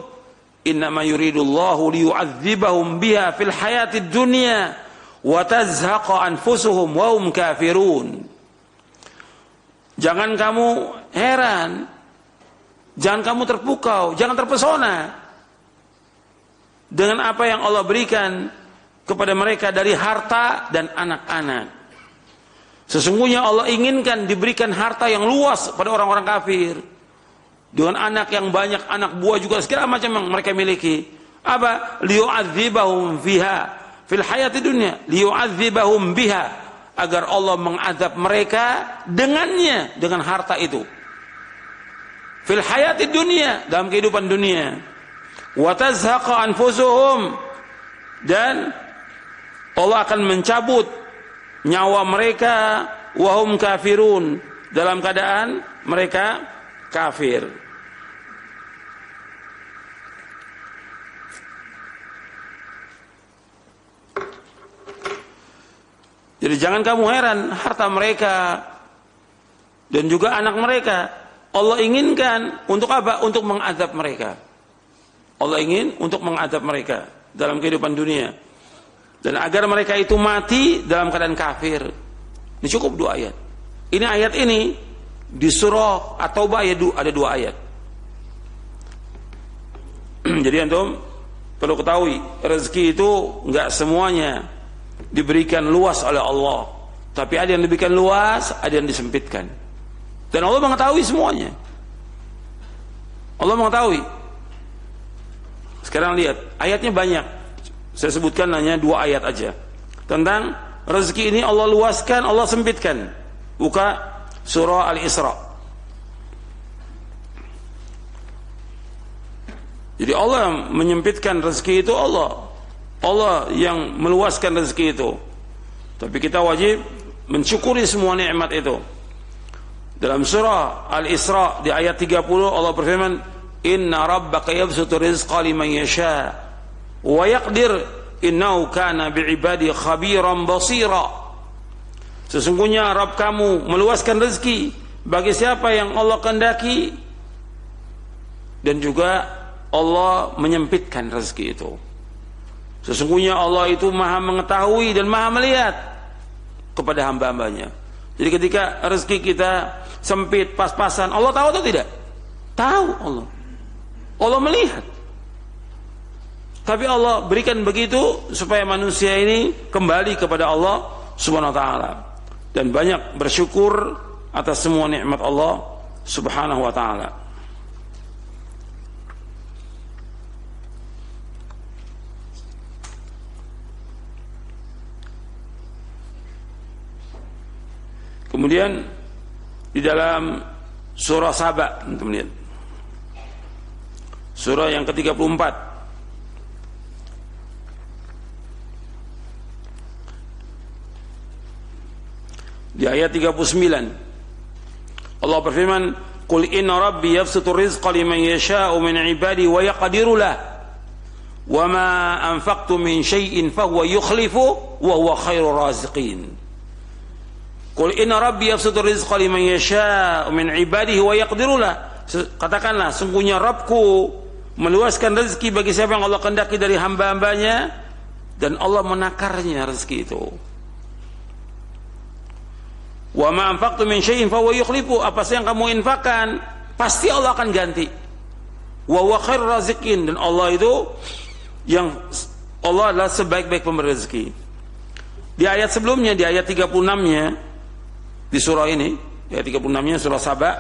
innama yuridullahu liyu'adzibahum biha fil hayatid dunya wa tazhaqa anfusuhum wa hum kafirun. Jangan kamu heran, jangan kamu terpukau, jangan terpesona dengan apa yang Allah berikan kepada mereka dari harta dan anak-anak. Sesungguhnya Allah inginkan diberikan harta yang luas pada orang-orang kafir, dengan anak yang banyak, anak buah juga segala macam yang mereka miliki. Apa? Liyu'adzibahum fiha fil hayati dunya, liyu'adzibahum biha, agar Allah mengazab mereka dengannya, dengan harta itu. Fil hayati dunya, dalam kehidupan dunia. Wa tazhaqa anfusuhum, dan Allah akan mencabut nyawa mereka, wahum kafirun, dalam keadaan mereka kafir. Jadi jangan kamu heran, harta mereka dan juga anak mereka Allah inginkan untuk apa? Untuk mengadab mereka. Allah ingin untuk mengadab mereka dalam kehidupan dunia. Dan agar mereka itu mati dalam keadaan kafir. Ini cukup 2 ayat. Ini ayat ini di surah At-Taubah ada 2 ayat. Jadi antum perlu ketahui, rezeki itu enggak semuanya diberikan luas oleh Allah. Tapi ada yang diberikan luas, ada yang disempitkan. Dan Allah mengetahui semuanya. Allah mengetahui. Sekarang lihat, ayatnya banyak. Saya sebutkan hanya 2 ayat aja. Tentang rezeki ini Allah luaskan, Allah sempitkan. Buka surah Al-Isra. Jadi Allah yang menyempitkan rezeki itu Allah. Allah yang meluaskan rezeki itu. Tapi kita wajib mensyukuri semua nikmat itu. Dalam surah Al-Isra di ayat 30 Allah berfirman, "Inna rabbaka yabsutu rizqa liman yasha wa yaqdir innahu kana bi'ibadi khabiran basira." Sesungguhnya Rabb kamu meluaskan rezeki bagi siapa yang Allah kehendaki, dan juga Allah menyempitkan rezeki itu. Sesungguhnya Allah itu maha mengetahui dan maha melihat kepada hamba-hambanya. Jadi ketika rezeki kita sempit, pas-pasan, Allah tahu atau tidak? Tahu Allah. Allah melihat. Tapi Allah berikan begitu supaya manusia ini kembali kepada Allah Subhanahu wa taala dan banyak bersyukur atas semua nikmat Allah Subhanahu wa taala. Kemudian di dalam surah Saba, teman-teman, surah yang ke-34, di ayat 39 Allah berfirman, "Qul inna rabbi yabsutu rizqa liman yasha'u min 'ibadi wa yaqdiru lah wa ma anfaqtum min syai'in fahuwa yukhlifu wa huwa khairur raziqin." Qul inna rabbi yabsutu rizqa liman yasha'u min 'ibadihi wa yaqdiru lah. Katakanlah, sungguhnya Rabbku meluaskan rezeki bagi siapa yang Allah kehendaki dari hamba-hambanya, dan Allah menakarnya rezeki itu. Wa ma anfaqtum min syai'in fa huwa yukhlifu. Apa saja yang kamu infakkan pasti Allah akan ganti. Wa huwa khairur raziqin. Dan Allah itu Allah adalah sebaik-baik pemberi rezeki. Di ayat sebelumnya, di ayat 36-nya di surah ini, ayat 36-nya surah Saba,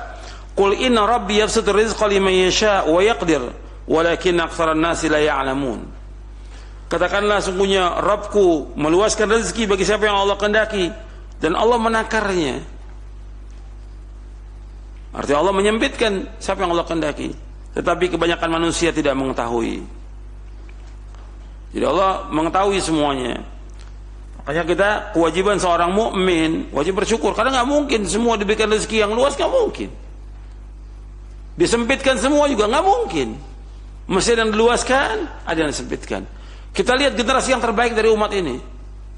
"Qul inna rabbi yabsutu rizqa liman yasha' wa yaqdir walakin aktsaran nasi la ya'lamun." Katakanlah, sungguhnya Rabbku meluaskan rezeki bagi siapa yang Allah kehendaki, dan Allah menakarnya. Artinya Allah menyempitkan siapa yang Allah kehendaki, tetapi kebanyakan manusia tidak mengetahui. Jadi Allah mengetahui semuanya. Makanya kita, kewajiban seorang mukmin wajib bersyukur, karena nggak mungkin semua diberikan rezeki yang luas, nggak mungkin. Disempitkan semua juga nggak mungkin. Mesti ada yang diluaskan, ada yang disempitkan. Kita lihat generasi yang terbaik dari umat ini.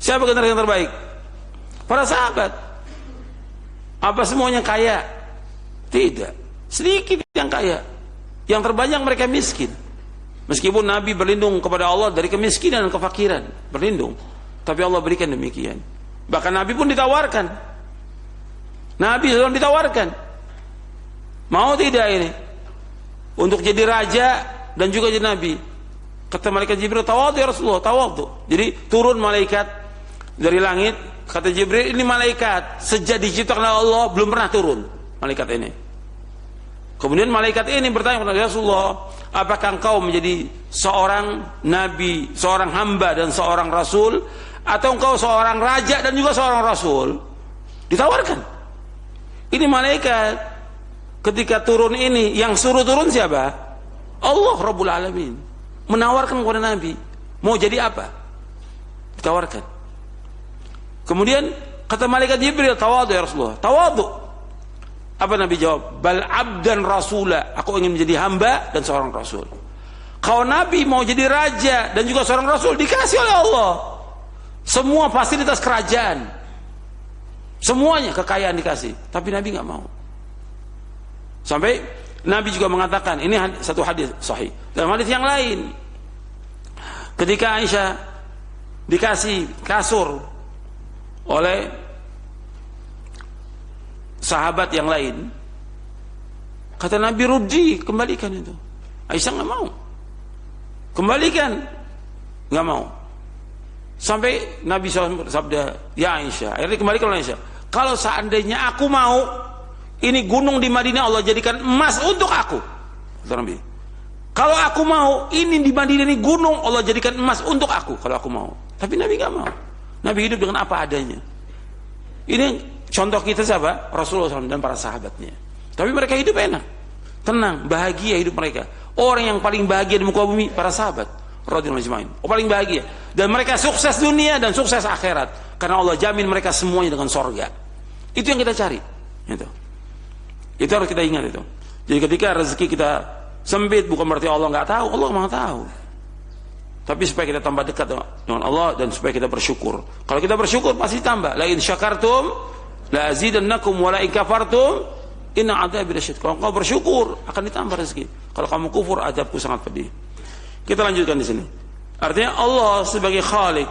Siapa generasi yang terbaik? Para sahabat. Apa semuanya kaya? Tidak. Sedikit yang kaya. Yang terbanyak mereka miskin. Meskipun Nabi berlindung kepada Allah dari kemiskinan dan kefakiran, berlindung. Tapi Allah berikan demikian. Bahkan Nabi pun ditawarkan. Nabi SAW ditawarkan. Mau tidak ini? Untuk jadi raja dan juga jadi Nabi. Kata malaikat Jibril, "Tawadhu ya Rasulullah, tawadhu." Jadi turun malaikat dari langit. Kata Jibril, "Ini malaikat sejak diciptakan Allah belum pernah turun malaikat ini." Kemudian malaikat ini bertanya kepada Rasulullah, "Apakah engkau menjadi seorang nabi, seorang hamba dan seorang rasul, atau engkau seorang raja dan juga seorang rasul?" Ditawarkan. Ini malaikat ketika turun ini, yang suruh turun siapa? Allah Rabbul Alamin. Menawarkan kepada Nabi, mau jadi apa? Ditawarkan. Kemudian kata malaikat Jibril, "Tawadhu ya Rasulullah." Tawadhu. Apa Nabi jawab? "Bal abdan rasula." Aku ingin menjadi hamba dan seorang rasul. Kalau Nabi mau jadi raja dan juga seorang rasul, dikasih oleh Allah semua fasilitas kerajaan, semuanya, kekayaan dikasih. Tapi Nabi nggak mau. Sampai Nabi juga mengatakan, ini satu hadis sahih. Dalam hadis yang lain, ketika Aisyah dikasih kasur oleh sahabat yang lain, kata Nabi, ruddi, kembalikan itu. Aisyah nggak mau, kembalikan, nggak mau. Sampai Nabi SAW bersabda, ya Aisyah, akhirnya dikembalikan oleh Aisyah, kalau seandainya aku mau, ini gunung di Madinah Allah jadikan emas untuk aku. Kata Nabi, kalau aku mau, ini di Madinah ini gunung Allah jadikan emas untuk aku, kalau aku mau. Tapi Nabi nggak mau. Nabi hidup dengan apa adanya. Ini contoh kita siapa? Rasulullah SAW dan para sahabatnya. Tapi mereka hidup enak, tenang, bahagia hidup mereka. Orang yang paling bahagia di muka bumi, para sahabat radhiyallahu ajma'in. Paling bahagia. Dan mereka sukses dunia dan sukses akhirat. Karena Allah jamin mereka semuanya dengan sorga. Itu yang kita cari. Itu harus kita ingat itu. Jadi ketika rezeki kita sempit, bukan berarti Allah nggak tahu. Allah Maha tahu. Tapi supaya kita tambah dekat dengan Allah dan supaya kita bersyukur. Kalau kita bersyukur pasti tambah. La in syakartum la azidannakum wa la in kafartum inna adzabi lasyadid. Kalau kau bersyukur akan ditambah rezeki. Kalau kamu kufur, azabku sangat pedih. Kita lanjutkan di sini. Artinya Allah sebagai Khalik,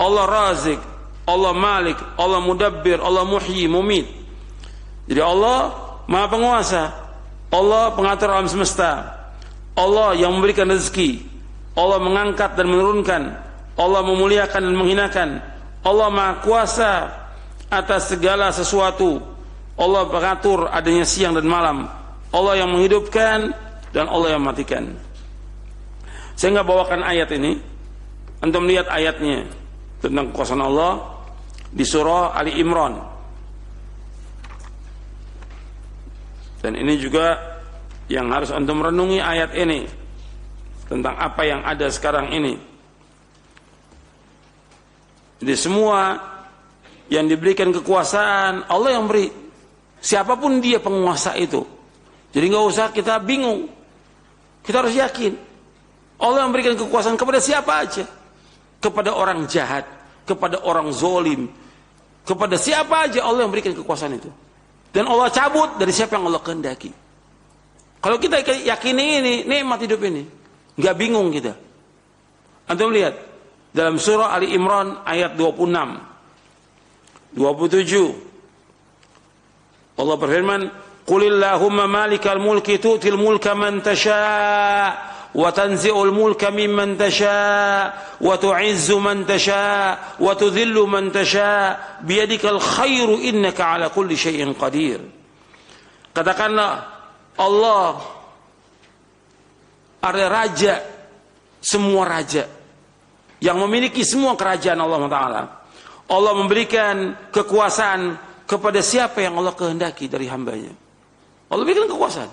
Allah Razik, Allah Malik, Allah Mudabbir, Allah Muhyi, Mumit. Jadi Allah Maha Penguasa, Allah pengatur alam semesta, Allah yang memberikan rezeki, Allah mengangkat dan menurunkan, Allah memuliakan dan menghinakan, Allah Maha Kuasa atas segala sesuatu, Allah pengatur adanya siang dan malam, Allah yang menghidupkan dan Allah yang mematikan. Saya nggak bawakan ayat ini, antum lihat ayatnya tentang kekuasaan Allah di surah Ali Imran. Dan ini juga yang harus antum renungi ayat ini tentang apa yang ada sekarang ini. Jadi semua yang diberikan kekuasaan Allah yang beri, siapapun dia penguasa itu. Jadi nggak usah kita bingung, kita harus yakin Allah yang memberikan kekuasaan kepada siapa aja, kepada orang jahat, kepada orang zolim, kepada siapa aja Allah yang memberikan kekuasaan itu. Dan Allah cabut dari siapa yang Allah kehendaki. Kalau kita yakini ini nikmat hidup ini, nggak bingung kita. Antum lihat dalam surah Ali Imran ayat 26, 27 Allah berfirman, Qulillahumma malikal mulki tu'til mulka man tasha' wa tanzi'ul mulka mimman tasha' wa tu'izzu man tasha' wa tudhillu man tasha' biyadikal khairu innaka ala kulli syai'in qadir. Katakanlah Allah adalah raja, semua raja yang memiliki semua kerajaan Allah Ta'ala. Allah memberikan kekuasaan kepada siapa yang Allah kehendaki dari hambanya. Allah berikan kekuasaan.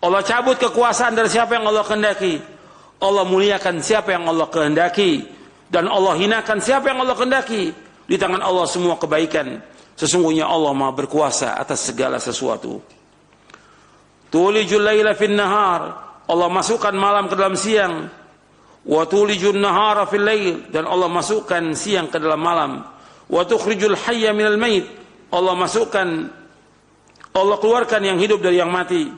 Allah cabut kekuasaan dari siapa yang Allah kehendaki. Allah muliakan siapa yang Allah kehendaki. Dan Allah hinakan siapa yang Allah kehendaki. Di tangan Allah semua kebaikan. Sesungguhnya Allah Maha berkuasa atas segala sesuatu. Tulijul laila fin nahar. Allah masukkan malam ke dalam siang. Wa tulijul nahara fil lail. Dan Allah masukkan siang ke dalam malam. Wa tukhrijul hayya minal mait. Allah masukkan, Allah keluarkan yang hidup dari yang mati.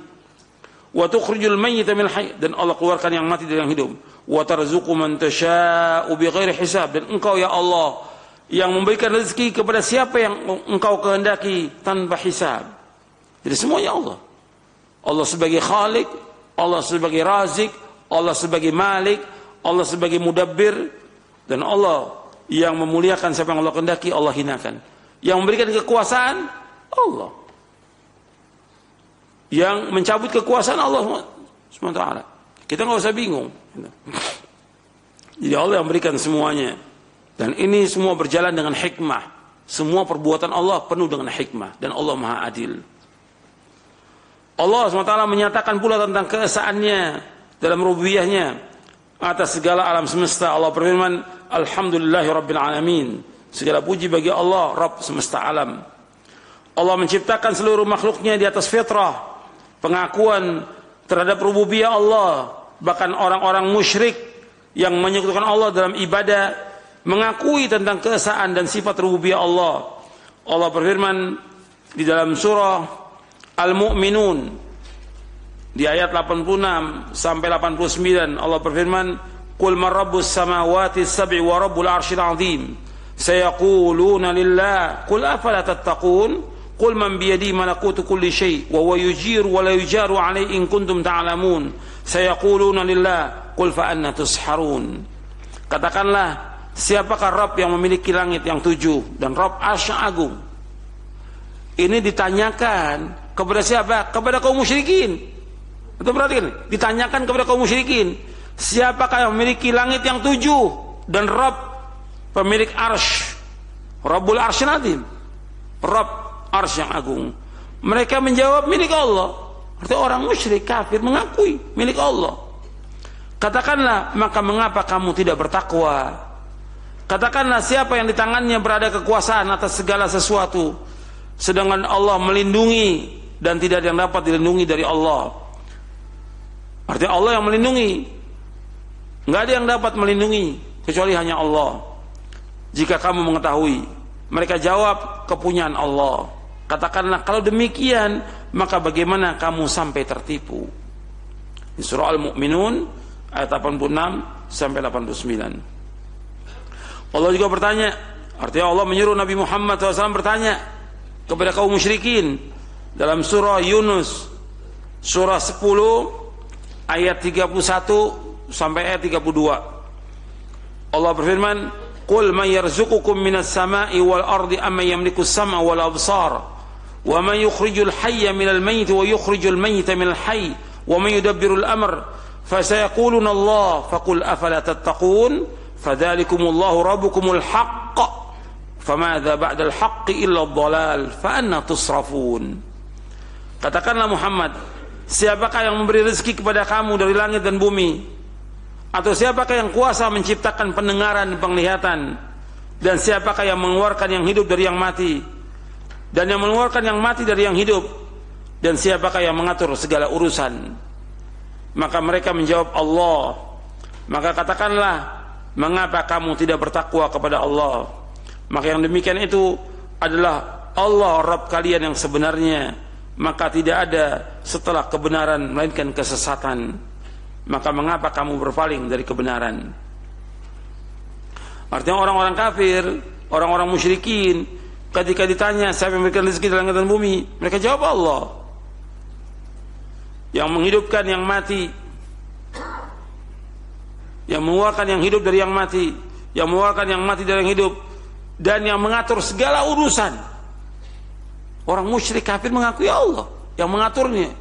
Wa tukhrijul mayyita minal hayy, dan Allah keluarkan yang mati dari yang hidup. Wa tarzuqu man tasha'u bighairi hisab, dan engkau ya Allah yang memberikan rezeki kepada siapa yang engkau kehendaki tanpa hisab. Jadi semuanya Allah. Allah sebagai Khalik, Allah sebagai Razik, Allah sebagai Malik, Allah sebagai Mudabbir, dan Allah yang memuliakan siapa yang Allah kehendaki, Allah hinakan. Yang memberikan kekuasaan Allah. Yang mencabut kekuasaan Allah SWT. Kita nggak usah bingung. Jadi Allah yang berikan semuanya. Dan ini semua berjalan dengan hikmah. Semua perbuatan Allah penuh dengan hikmah. Dan Allah Maha Adil. Allah SWT menyatakan pula tentang keesaannya dalam rububiyahnya atas segala alam semesta. Allah berfirman, Alhamdulillahi Rabbil Alamin. Segala puji bagi Allah, Rabb semesta alam. Allah menciptakan seluruh makhluknya di atas fitrah, pengakuan terhadap rububiyah Allah. Bahkan orang-orang musyrik yang menyekutukan Allah dalam ibadah mengakui tentang keesaan dan sifat rububiyah Allah. Allah berfirman di dalam surah Al-Mu'minun di ayat 86 sampai 89 Allah berfirman, "Qul man rabbus samawati sab'i wa rabbul arsyil 'azim sayaquluna lillah qul afala tattaqun qul man biyadihi malakutu kulli syai' wa huwa yujiru wa la yujaru 'alaihi in kuntum ta'lamun sayaquluna lillah qul fa anna tusharun." Katakanlah, siapakah Rabb yang memiliki langit yang 7 dan Rabb Arsy Agung? Ini ditanyakan kepada siapa? Kepada kaum musyrikin. Itu perhatikan, ditanyakan kepada kaum musyrikin, siapakah yang memiliki langit yang 7 dan Rabb pemilik Arsy, Rabbul Arsyil Azim, Rabb Arsy yang agung. Mereka menjawab milik Allah. Artinya orang musyrik kafir mengakui milik Allah. Katakanlah, maka mengapa kamu tidak bertakwa? Katakanlah, siapa yang di tangannya berada kekuasaan atas segala sesuatu, sedangkan Allah melindungi dan tidak ada yang dapat dilindungi dari Allah. Artinya Allah yang melindungi, nggak ada yang dapat melindungi kecuali hanya Allah. Jika kamu mengetahui, mereka jawab, kepunyaan Allah. Katakanlah, kalau demikian, maka bagaimana kamu sampai tertipu? Di surah Al-Mu'minun ayat 86 sampai 89. Allah juga bertanya, artinya Allah menyuruh Nabi Muhammad SAW bertanya kepada kaum musyrikin dalam surah Yunus surah 10 ayat 31 sampai ayat 32. Allah berfirman, "Qul man yarzuqukum minas sama'i wal ardi amman yamliku as-sam'a wal absar wa man yukhrijul hayya minal mayyiti wa yukhrijul mayyita minal hayy wa man yudabbirul amr fasayaquluna Allah faqul afala tattaqun fadzalikumullahu rabbukumul haqq famadza ba'dal haqqi illa ad-dhalal fa anna tusrafun." Katakanlah Muhammad, siapakah yang memberi rezeki kepada kamu dari langit dan bumi? Atau siapakah yang kuasa menciptakan pendengaran dan penglihatan? Dan siapakah yang mengeluarkan yang hidup dari yang mati? Dan yang mengeluarkan yang mati dari yang hidup? Dan siapakah yang mengatur segala urusan? Maka mereka menjawab, Allah. Maka katakanlah, mengapa kamu tidak bertakwa kepada Allah? Maka yang demikian itu adalah Allah Rabb kalian yang sebenarnya. Maka tidak ada setelah kebenaran melainkan kesesatan. Maka mengapa kamu berpaling dari kebenaran? Artinya orang-orang kafir, orang-orang musyrikin, ketika ditanya siapa yang memberikan rezeki di langit dan bumi, mereka jawab Allah. Yang menghidupkan yang mati, yang mengeluarkan yang hidup dari yang mati, yang mengeluarkan yang mati dari yang hidup, dan yang mengatur segala urusan. Orang musyrik kafir mengakui Allah yang mengaturnya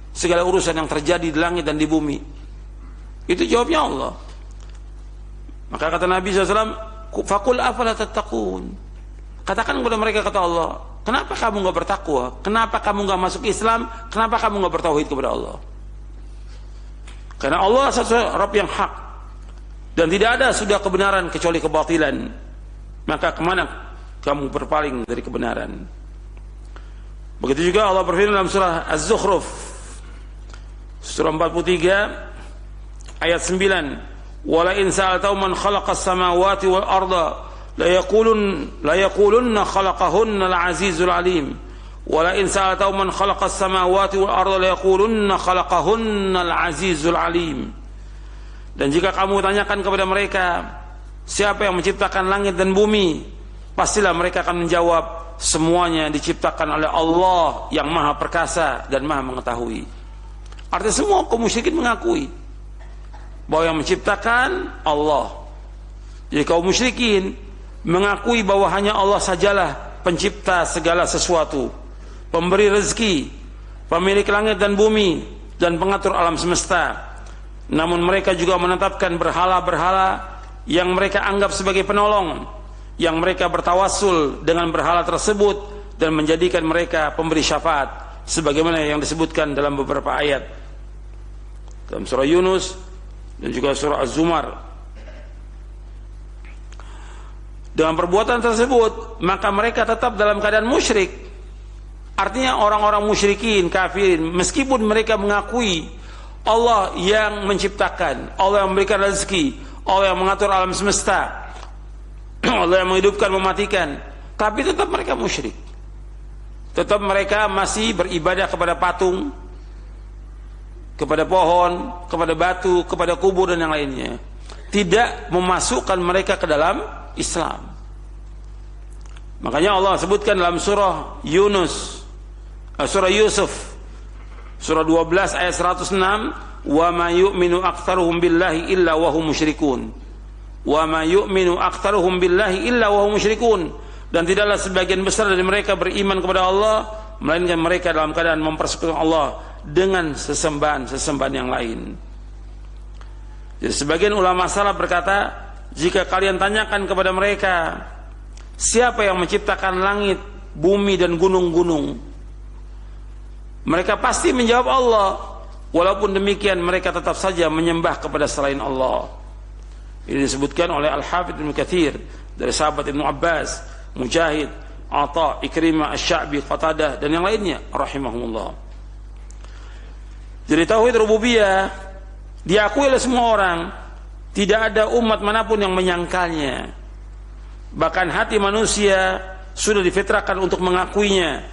segala urusan yang terjadi di langit dan di bumi. Itu jawabnya Allah. Maka kata Nabi SAW, "Faqul afala tattaqun." Katakan kepada mereka, kata Allah, kenapa kamu enggak bertakwa? Kenapa kamu enggak masuk Islam? Kenapa kamu enggak bertauhid kepada Allah? Karena Allah satu Rabb yang hak dan tidak ada sudah kebenaran kecuali kebatilan. Maka kemana kamu berpaling dari kebenaran? Begitu juga Allah berfirman dalam surah Az-Zukhruf surah 43 ayat 9, "Wala in sa'altahum man khalaqas samawati wal arda la yaqulunna khalaqahunna al-'azizul 'alim. Wala in sa'altahum man khalaqas samawati wal arda la yaqulunna khalaqahunna al-'azizul 'alim." Dan jika kamu tanyakan kepada mereka, siapa yang menciptakan langit dan bumi, pastilah mereka akan menjawab, semuanya diciptakan oleh Allah yang maha perkasa dan maha mengetahui. Artinya semua kaum musyrikin mengakui bahwa yang menciptakan Allah. Jadi kaum musyrikin mengakui bahwa hanya Allah sajalah pencipta segala sesuatu, pemberi rezeki, pemilik langit dan bumi, dan pengatur alam semesta. Namun mereka juga menetapkan berhala-berhala yang mereka anggap sebagai penolong, yang mereka bertawassul dengan berhala tersebut dan menjadikan mereka pemberi syafaat, sebagaimana yang disebutkan dalam beberapa ayat dalam surah Yunus dan juga surah Az-Zumar. Dengan perbuatan tersebut, maka mereka tetap dalam keadaan musyrik. Artinya orang-orang musyrikin, kafirin, meskipun mereka mengakui Allah yang menciptakan, Allah yang memberikan rezeki, Allah yang mengatur alam semesta, Allah yang menghidupkan, mematikan, tapi tetap mereka musyrik. Tetap mereka masih beribadah kepada patung, kepada pohon, kepada batu, kepada kubur dan yang lainnya. Tidak memasukkan mereka ke dalam Islam. Makanya Allah sebutkan dalam surah Yusuf, surah 12 ayat 106, wa ma yu'minu aktsaruhum billahi illa wa hum musyrikun. Wa ma yu'minu aktsaruhum billahi illa wa hum musyrikun. Dan tidaklah sebagian besar dari mereka beriman kepada Allah melainkan mereka dalam keadaan mempersekutukan Allah dengan sesembahan yang lain. Jadi sebagian ulama salaf berkata, jika kalian tanyakan kepada mereka, siapa yang menciptakan langit, bumi dan gunung-gunung, mereka pasti menjawab Allah. Walaupun demikian mereka tetap saja menyembah kepada selain Allah. Ini disebutkan oleh Al-Hafidz Ibnu Katsir dari sahabat Ibnu Abbas, Mujahid, Atha, Ikrimah, Asy-Sya'bi, Qatadah dan yang lainnya rahimahumullah. Jadi tauhid rububiyah diakui oleh semua orang, tidak ada umat manapun yang menyangkalnya. Bahkan hati manusia sudah difitrahkan untuk mengakuinya,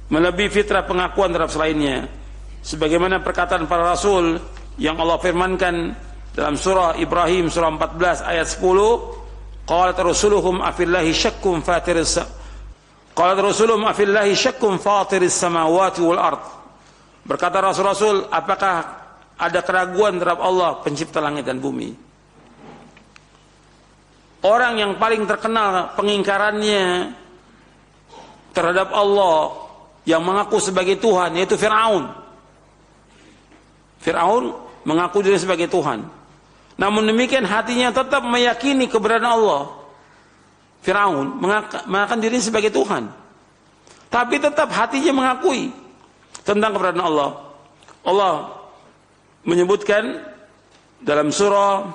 melebihi fitrah pengakuan terhadap selainnya. Sebagaimana perkataan para rasul yang Allah firmankan dalam surah Ibrahim surah 14 ayat 10, qalat rusuluhum afillahi syakkum fatiris samawati wal ard. Berkata rasul-rasul, apakah ada keraguan terhadap Allah pencipta langit dan bumi? Orang yang paling terkenal pengingkarannya terhadap Allah yang mengaku sebagai Tuhan yaitu Fir'aun. Fir'aun mengaku diri sebagai Tuhan, namun demikian hatinya tetap meyakini keberadaan Allah. Fir'aun mengaku diri sebagai Tuhan, tapi tetap hatinya mengakui tentang keberadaan Allah. Allah menyebutkan dalam surah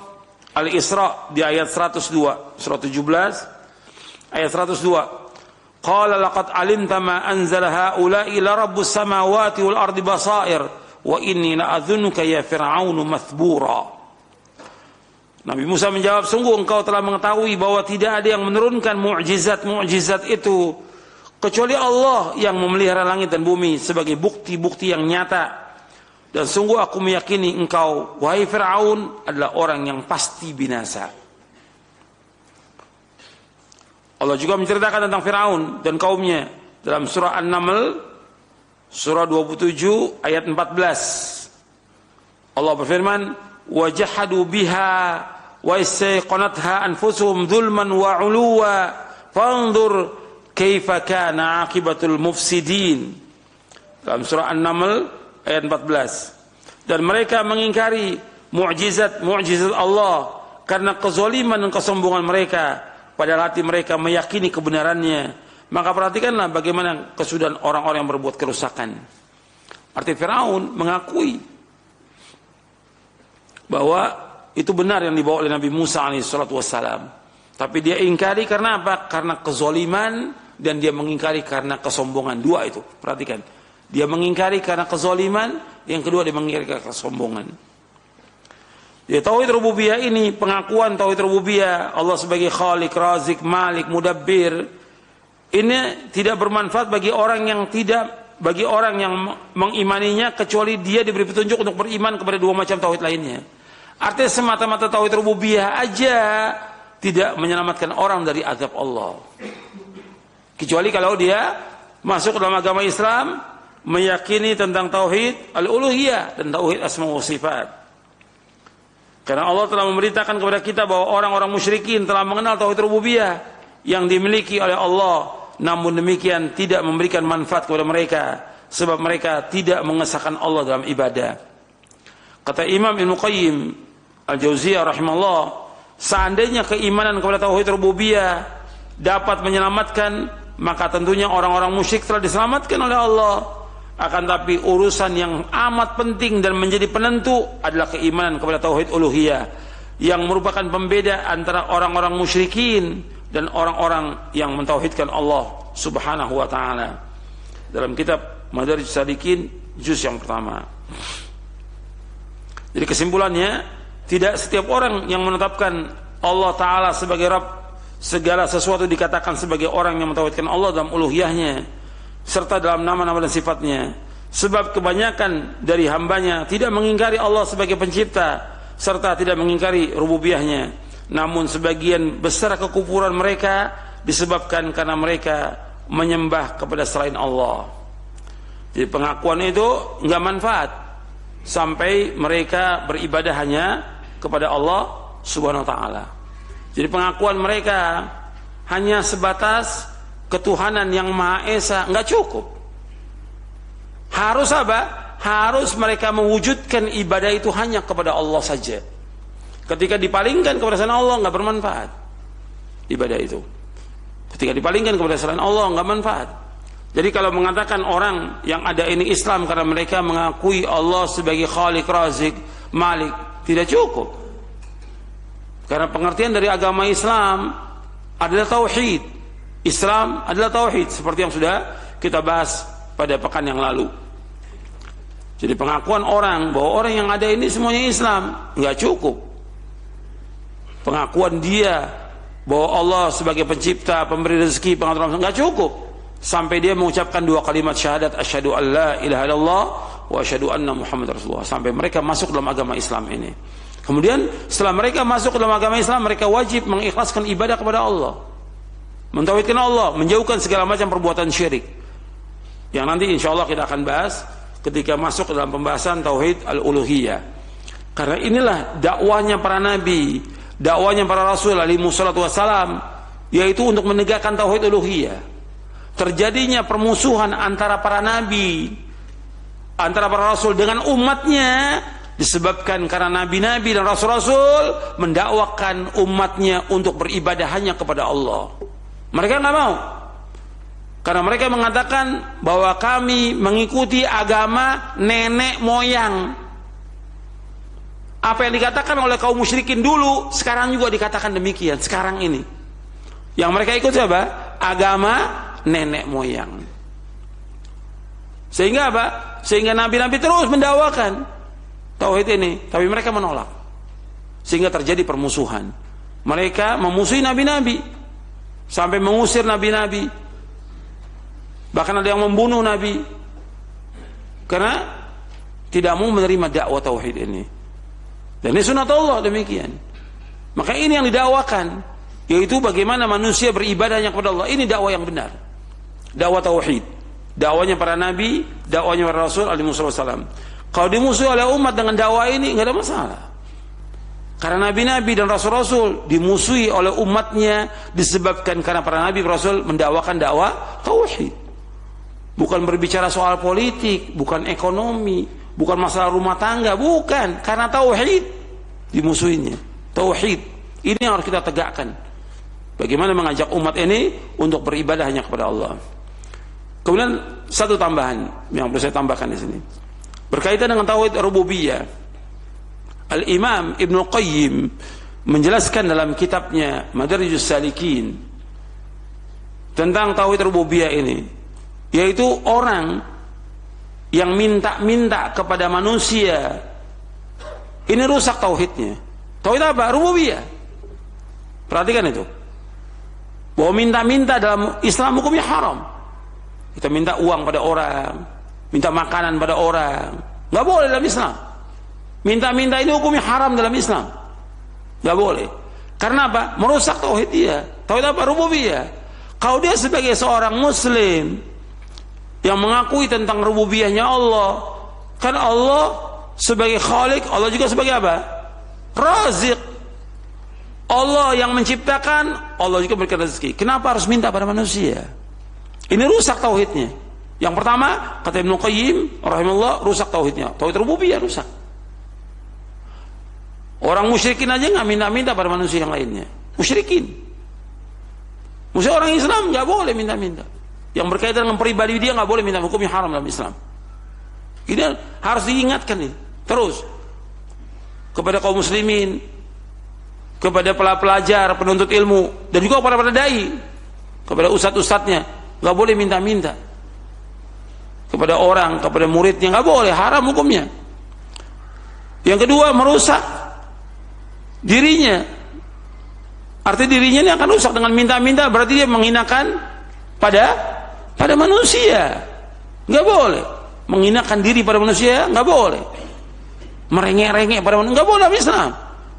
Al-Isra di ayat 102, surah 17 ayat 102, qala laqad alimta ma anzala haula'i la rabbus samawati wal ardi basair wa inni la'adzunuka ya fir'aunu mathbura. Nabi Musa menjawab, sungguh engkau telah mengetahui bahwa tidak ada yang menurunkan mukjizat itu kecuali Allah yang memelihara langit dan bumi sebagai bukti-bukti yang nyata. Dan sungguh aku meyakini engkau, wahai Fir'aun, adalah orang yang pasti binasa. Allah juga menceritakan tentang Fir'aun dan kaumnya dalam surah An-Naml, surah 27 ayat 14. Allah berfirman, wajahadu biha wa istayqanatha anfusuhum dzulman wa 'uluwa fanzur kaifa kana 'aqibatul mufsidin. Dalam surah An-Naml ayat 14. Dan mereka mengingkari mukjizat Allah karena kezaliman dan kesombongan mereka, padahal hati mereka meyakini kebenarannya. Maka perhatikanlah bagaimana kesudahan orang-orang yang berbuat kerusakan. Arti Fir'aun mengakui bahwa itu benar yang dibawa oleh Nabi Musa alaihissalam, tapi dia ingkari karena apa? Karena kezaliman, dan dia mengingkari karena kesombongan. Dua itu, perhatikan. Dia mengingkari karena kezaliman, yang kedua dia mengingkari karena kesombongan. Ya, tauhid rububiyah ini, pengakuan tauhid rububiyah Allah sebagai Khaliq, Razik, Malik, Mudabbir, ini tidak bermanfaat bagi orang yang mengimaninya kecuali dia diberi petunjuk untuk beriman kepada dua macam tauhid lainnya. Artinya semata-mata tauhid rububiyah aja tidak menyelamatkan orang dari azab Allah, kecuali kalau dia masuk dalam agama Islam, meyakini tentang tauhid al-uluhiyah dan tauhid asma wa sifat. Karena Allah telah memberitakan kepada kita bahwa orang-orang musyrikin telah mengenal tauhid rububiyah yang dimiliki oleh Allah, namun demikian tidak memberikan manfaat kepada mereka sebab mereka tidak mengesahkan Allah dalam ibadah. Kata Imam Ibnu Qayyim Al-Jauziyah rahimahullah, seandainya keimanan kepada tauhid rububiyah dapat menyelamatkan, maka tentunya orang-orang musyrik telah diselamatkan oleh Allah. Akan tapi urusan yang amat penting dan menjadi penentu adalah keimanan kepada tauhid uluhiyah, yang merupakan pembeda antara orang-orang musyrikin dan orang-orang yang mentauhidkan Allah subhanahu wa ta'ala. Dalam kitab Madarijus Salikin juz yang pertama. Jadi kesimpulannya, tidak setiap orang yang menetapkan Allah ta'ala sebagai Rabb segala sesuatu dikatakan sebagai orang yang mentauhidkan Allah dalam uluhiyahnya. serta dalam nama-nama dan sifatnya. Sebab kebanyakan dari hambanya tidak mengingkari Allah sebagai pencipta serta tidak mengingkari rububiyahnya. Namun sebagian besar kekufuran mereka disebabkan karena mereka menyembah kepada selain Allah. Jadi pengakuan itu enggak manfaat sampai mereka beribadah hanya kepada Allah Subhanahu wa taala. Jadi pengakuan mereka hanya sebatas ketuhanan yang Maha Esa enggak cukup. Harus apa? Harus mereka mewujudkan ibadah itu hanya kepada Allah saja. Ketika dipalingkan kepada selain Allah enggak bermanfaat ibadah itu. Ketika dipalingkan kepada selain Allah enggak manfaat. Jadi kalau mengatakan orang yang ada ini Islam karena mereka mengakui Allah sebagai Khaliq, Razik, Malik, tidak cukup. Karena pengertian dari agama Islam adalah tauhid. Islam adalah tauhid seperti yang sudah kita bahas pada pekan yang lalu. Jadi pengakuan orang bahwa orang yang ada ini semuanya Islam enggak cukup. Pengakuan dia bahwa Allah sebagai pencipta, pemberi rezeki, pengatur enggak cukup. Sampai dia mengucapkan dua kalimat syahadat asyhadu an la ilaha illallah wa asyhadu anna Muhammad Rasulullah, sampai mereka masuk dalam agama Islam ini. Kemudian setelah mereka masuk dalam agama Islam, mereka wajib mengikhlaskan ibadah kepada Allah, mentauhidkan Allah, menjauhkan segala macam perbuatan syirik, yang nanti insya Allah kita akan bahas ketika masuk dalam pembahasan tauhid al-uluhiyah. Karena inilah dakwahnya para nabi, dakwahnya para rasul alaihi wassalatu wassalam, yaitu untuk menegakkan tauhid uluhiyah. Terjadinya permusuhan antara para nabi, antara para rasul dengan umatnya disebabkan karena nabi-nabi dan rasul-rasul mendakwakan umatnya untuk beribadah hanya kepada Allah. Mereka nggak mau, karena mereka mengatakan bahwa kami mengikuti agama nenek moyang. Apa yang dikatakan oleh kaum musyrikin dulu, sekarang juga dikatakan demikian. Sekarang ini yang mereka ikut siapa? Agama nenek moyang. Sehingga apa? Sehingga nabi-nabi terus mendakwakan tauhid ini, tapi mereka menolak. Sehingga terjadi permusuhan. Mereka memusuhi nabi-nabi sampai mengusir nabi-nabi. Bahkan ada yang membunuh nabi karena tidak mau menerima dakwah tauhid ini. Dan ini sunat Allah demikian. Maka ini yang didakwakan, yaitu bagaimana manusia beribadahnya kepada Allah. Ini dakwah yang benar, dakwah tauhid, dakwahnya para nabi, dakwahnya para rasul alaihi wasallam. Kalau dimusuhi oleh umat dengan dakwah ini enggak ada masalah. Karena nabi-nabi dan rasul-rasul dimusuhi oleh umatnya disebabkan karena para nabi dan rasul mendakwakan dakwah tauhid. Bukan berbicara soal politik, bukan ekonomi, bukan masalah rumah tangga, bukan, karena tauhid dimusuhinya. Tauhid ini yang harus kita tegakkan. Bagaimana mengajak umat ini untuk beribadah hanya kepada Allah. Kemudian satu tambahan yang perlu saya tambahkan di sini berkaitan dengan tauhid rububiyah. Al-Imam Ibnu Qayyim menjelaskan dalam kitabnya Madarijus Salikin tentang tauhid rububiyah ini, yaitu orang yang minta-minta kepada manusia ini rusak tauhidnya. Tauhid apa? Rububiyah. Perhatikan itu. Bahwa minta-minta dalam Islam hukumnya haram. Kita minta uang pada orang, minta makanan pada orang, nggak boleh dalam Islam. Minta-minta ini hukumnya haram dalam Islam, nggak boleh. Karena apa? Merusak tauhid dia. Tauhid apa? Rububiyah. Kalau dia sebagai seorang Muslim yang mengakui tentang rububiyahnya Allah, kan Allah sebagai Khaliq, Allah juga sebagai apa? Razik. Allah yang menciptakan, Allah juga memberikan rezeki. Kenapa harus minta pada manusia? Ini rusak tauhidnya. Yang pertama, kata Ibnu Qayyim rahimahullah, rusak tauhidnya. Tauhid rububiyah rusak. Orang musyrikin aja nggak minta-minta pada manusia yang lainnya. Musyrikin. Musyrik orang Islam nggak boleh minta-minta. Yang berkaitan dengan pribadi dia nggak boleh minta, hukumnya haram dalam Islam. Ini harus diingatkan nih terus kepada kaum muslimin, kepada pelajar, penuntut ilmu, dan juga kepada dai, kepada ustadz-ustadznya, nggak boleh minta-minta kepada orang, kepada muridnya, nggak boleh, haram hukumnya. Yang kedua, merusak dirinya. Arti dirinya ini akan rusak dengan minta-minta, berarti dia menghinakan pada pada manusia. Nggak boleh. Menghinakan diri pada manusia, nggak boleh. Merengek-rengek pada manusia, nggak boleh dalam Islam.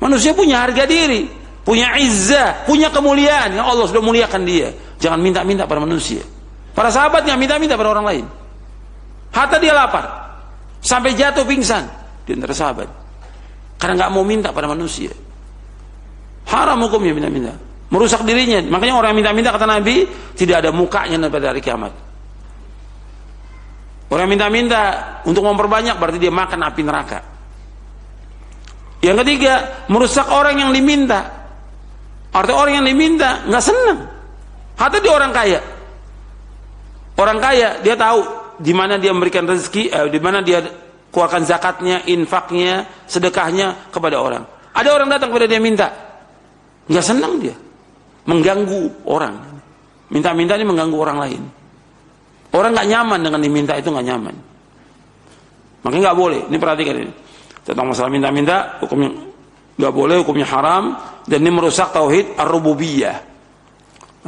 Manusia punya harga diri, punya izzah, punya kemuliaan yang Allah sudah muliakan dia. Jangan minta-minta pada manusia. Para sahabat nggak minta-minta pada orang lain. Hatta dia lapar, sampai jatuh pingsan di antara sahabat, karena nggak mau minta pada manusia. Haram hukumnya minta-minta, merusak dirinya. Makanya orang yang minta-minta, kata Nabi, tidak ada mukanya pada hari kiamat. Orang yang minta-minta untuk memperbanyak berarti dia makan api neraka. Yang ketiga, merusak orang yang diminta. Artinya orang yang diminta nggak senang. Hatta dia orang kaya. Orang kaya dia tahu di mana dia memberikan rezeki, di mana dia keluarkan zakatnya, infaknya, sedekahnya kepada orang. Ada orang datang kepada dia minta, nggak senang dia, mengganggu orang. Minta-minta ini mengganggu orang lain. Orang nggak nyaman dengan diminta, itu nggak nyaman. Makanya nggak boleh. Ini perhatikan ini tentang masalah minta-minta, hukumnya nggak boleh, hukumnya haram, dan ini merusak tauhid ar-rububiyah.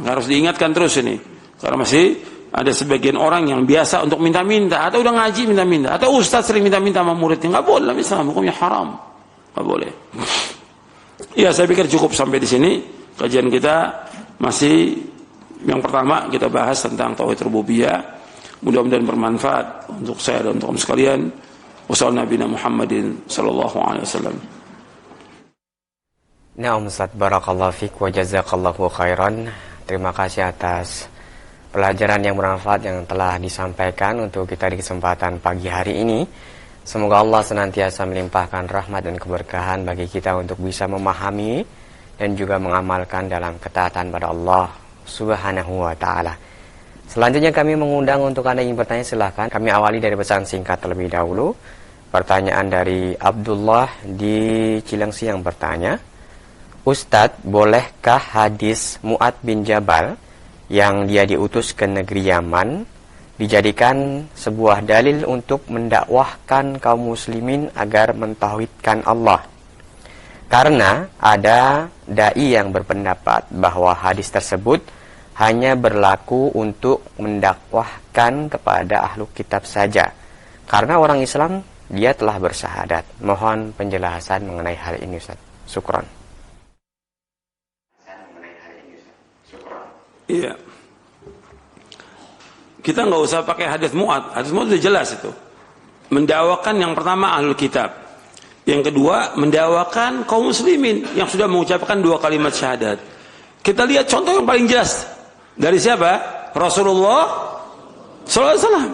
Harus diingatkan terus ini, karena masih ada sebagian orang yang biasa untuk minta-minta, atau udah ngaji minta-minta, atau ustaz sering minta-minta sama muridnya. Nggak boleh dalam Islam, hukumnya haram, nggak boleh. Ya, saya pikir cukup sampai di sini kajian kita. Masih yang pertama kita bahas tentang tauhid rububiyah. Mudah-mudahan bermanfaat untuk saya dan untuk kamu sekalian. Wassalamualaikum Muhammadin sallallahu alaihi wasallam. Nah, Ustaz, barakallahu fiik wa jazakallahu khairan. Terima kasih atas pelajaran yang bermanfaat yang telah disampaikan untuk kita di kesempatan pagi hari ini. Semoga Allah senantiasa melimpahkan rahmat dan keberkahan bagi kita untuk bisa memahami dan juga mengamalkan dalam ketaatan pada Allah Subhanahu wa ta'ala. Selanjutnya kami mengundang untuk Anda yang bertanya, silahkan. Kami awali dari pesan singkat terlebih dahulu. Pertanyaan dari Abdullah di Cilengsi yang bertanya, Ustadz, bolehkah hadis Mu'ad bin Jabal yang dia diutus ke negeri Yaman dijadikan sebuah dalil untuk mendakwahkan kaum muslimin agar mentauhidkan Allah? Karena ada dai yang berpendapat bahwa hadis tersebut hanya berlaku untuk mendakwahkan kepada ahlu kitab saja. Karena orang Islam dia telah bersyahadat. Mohon penjelasan mengenai hal ini, Ustaz. Syukran. Iya. Kita nggak usah pakai hadis Mu'ad. Hadis Mu'ad sudah jelas itu. Mendakwakan yang pertama ahlul kitab. Yang kedua, mendakwakan kaum muslimin yang sudah mengucapkan 2 kalimat syahadat. Kita lihat contoh yang paling jelas. Dari siapa? Rasulullah sallallahu alaihi wasallam.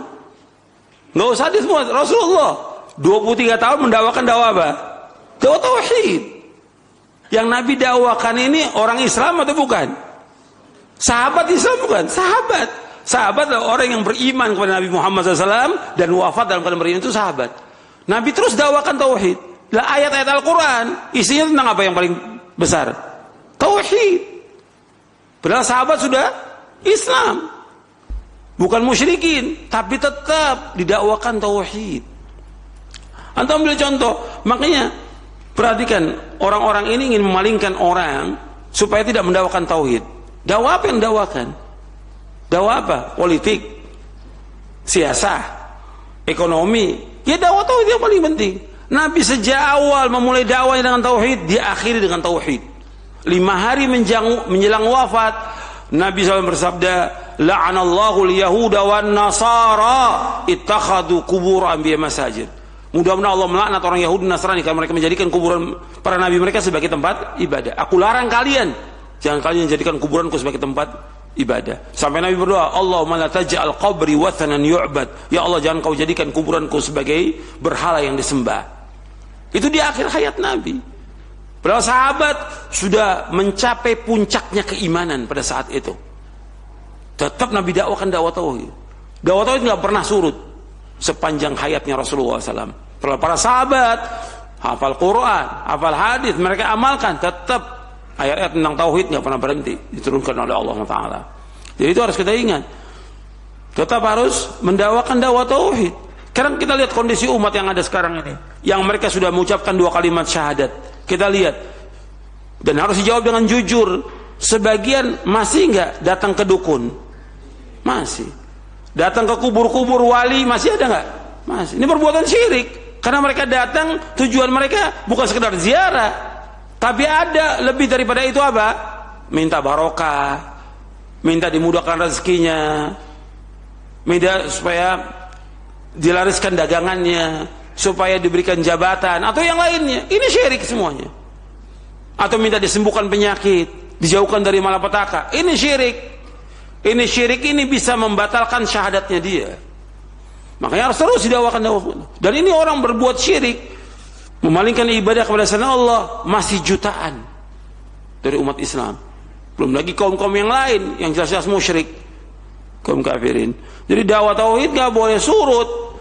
Nggak usah hadis Mu'ad, Rasulullah 23 tahun mendakwakan dakwah apa? Dakwah tauhid. Yang Nabi dakwakan ini orang Islam atau bukan? Sahabat Islam bukan? Sahabat. Sahabat adalah orang yang beriman kepada Nabi Muhammad SAW dan wafat dalam keadaan beriman, itu sahabat. Nabi terus dakwakan tauhid. Lah ayat-ayat Al-Quran isinya tentang apa yang paling besar? Tauhid. Padahal sahabat sudah Islam, bukan musyrikin, tapi tetap didakwakan tauhid. Antum ambil contoh, makanya perhatikan, orang-orang ini ingin memalingkan orang supaya tidak mendakwakan tauhid. Dakwah apa yang dakwakan? Dakwah apa? Politik, siasah, ekonomi. Ya dakwah tauhid yang paling penting. Nabi sejak awal memulai dakwahnya dengan tauhid, dia akhiri dengan tauhid. 5 hari menjelang wafat, Nabi SAW bersabda, la'anallahu al-yahuda wan nasara ittakhadhu qubur anbiya masajid. Mudah-mudahan Allah melaknat orang Yahudi dan Nasrani karena mereka menjadikan kuburan para nabi mereka sebagai tempat ibadah. Aku larang kalian, jangan kalian jadikan kuburanku sebagai tempat ibadah. Sampai Nabi berdoa, Allahumma la taj'al qabri wathanan yu'bad. Ya Allah, jangan kau jadikan kuburanku sebagai berhala yang disembah. Itu di akhir hayat Nabi. Padahal sahabat sudah mencapai puncaknya keimanan pada saat itu. Tetap Nabi dakwakan dakwah tauhid. Dakwah tauhid nggak pernah surut sepanjang hayatnya Rasulullah SAW. Para sahabat hafal Quran, hafal hadis, mereka amalkan, tetap ayat-ayat tentang tauhid nggak pernah berhenti diturunkan oleh Allah Taala. Jadi itu harus kita ingat. Tetap harus mendakwakan dakwah tauhid. Sekarang kita lihat kondisi umat yang ada sekarang ini, yang mereka sudah mengucapkan 2 kalimat syahadat. Kita lihat, dan harus dijawab dengan jujur. Sebagian masih nggak datang ke dukun, masih. Datang ke kubur-kubur wali masih ada nggak? Masih. Ini perbuatan syirik. Karena mereka datang, tujuan mereka bukan sekedar ziarah, tapi ada lebih daripada itu apa? Minta barokah, minta dimudahkan rezekinya, minta supaya dilariskan dagangannya, supaya diberikan jabatan atau yang lainnya. Ini syirik semuanya. Atau minta disembuhkan penyakit, dijauhkan dari malapetaka. Ini syirik. Ini syirik ini bisa membatalkan syahadatnya dia. Makanya harus terus didakwakan. Dan ini orang berbuat syirik, memalingkan ibadah kepada selain Allah, masih jutaan dari umat Islam. Belum lagi kaum-kaum yang lain yang jelas-jelas musyrik, kaum kafirin. Jadi dakwah tauhid gak boleh surut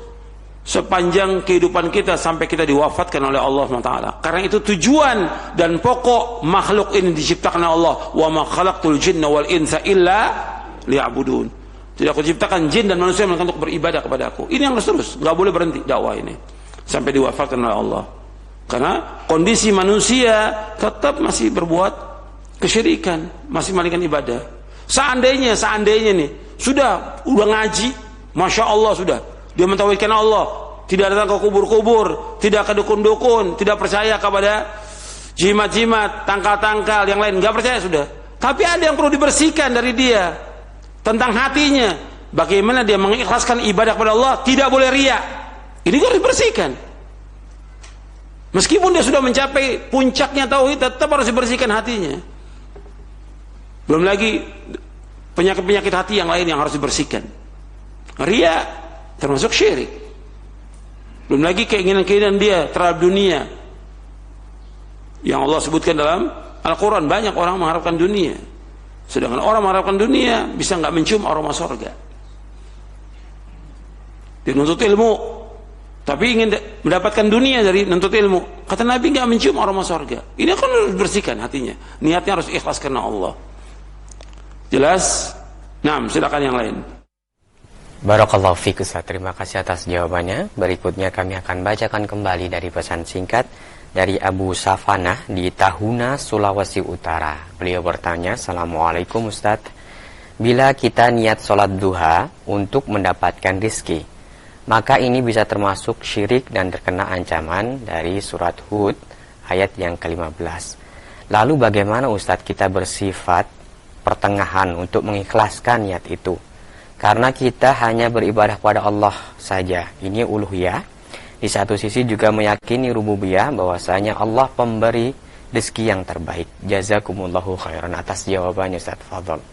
sepanjang kehidupan kita sampai kita diwafatkan oleh Allah SWT. Karena itu tujuan dan pokok makhluk ini diciptakan oleh Allah. Wa ma khalaqtul jinna wal insa illa liya'budun. Jadi aku ciptakan jin dan manusia untuk beribadah kepada aku. Ini yang harus terus, nggak boleh berhenti dakwah ini sampai diwafatkan oleh Allah. Karena kondisi manusia tetap masih berbuat kesyirikan, masih malingkan ibadah. Seandainya nih udah ngaji, masya Allah sudah, dia mentauhidkan Allah, tidak datang ke kubur-kubur, tidak ke dukun-dukun, tidak percaya kepada jimat-jimat, tangkal-tangkal yang lain, nggak percaya sudah. Tapi ada yang perlu dibersihkan dari dia. Tentang hatinya, bagaimana dia mengikhlaskan ibadah kepada Allah, tidak boleh riya. Ini harus dibersihkan. Meskipun dia sudah mencapai puncaknya tauhid, tetap harus dibersihkan hatinya. Belum lagi penyakit-penyakit hati yang lain yang harus dibersihkan. Riya termasuk syirik. Belum lagi keinginan-keinginan dia terhadap dunia, yang Allah sebutkan dalam Al-Quran. Banyak orang mengharapkan dunia, sedangkan orang mengharapkan dunia bisa nggak mencium aroma sorga. Dia nuntut ilmu, tapi ingin mendapatkan dunia dari nuntut ilmu. Kata Nabi nggak mencium aroma sorga. Ini akan harus bersihkan hatinya. Niatnya harus ikhlas karena Allah. Jelas? Nah, silakan yang lain. Barakallahu fiik Ustaz, terima kasih atas jawabannya. Berikutnya kami akan bacakan kembali dari pesan singkat dari Abu Safanah di Tahuna, Sulawesi Utara. Beliau bertanya, Assalamualaikum Ustaz, bila kita niat sholat duha untuk mendapatkan rizki, maka ini bisa termasuk syirik dan terkena ancaman dari surat Hud ayat yang ke-15. Lalu bagaimana Ustaz kita bersifat pertengahan untuk mengikhlaskan niat itu? Karena kita hanya beribadah kepada Allah saja. Ini uluhiyah. Di satu sisi juga meyakini rububiyah, bahwasanya Allah pemberi rezeki yang terbaik. Jazakumullahu khairan. Atas jawabannya Ustaz, fadhol.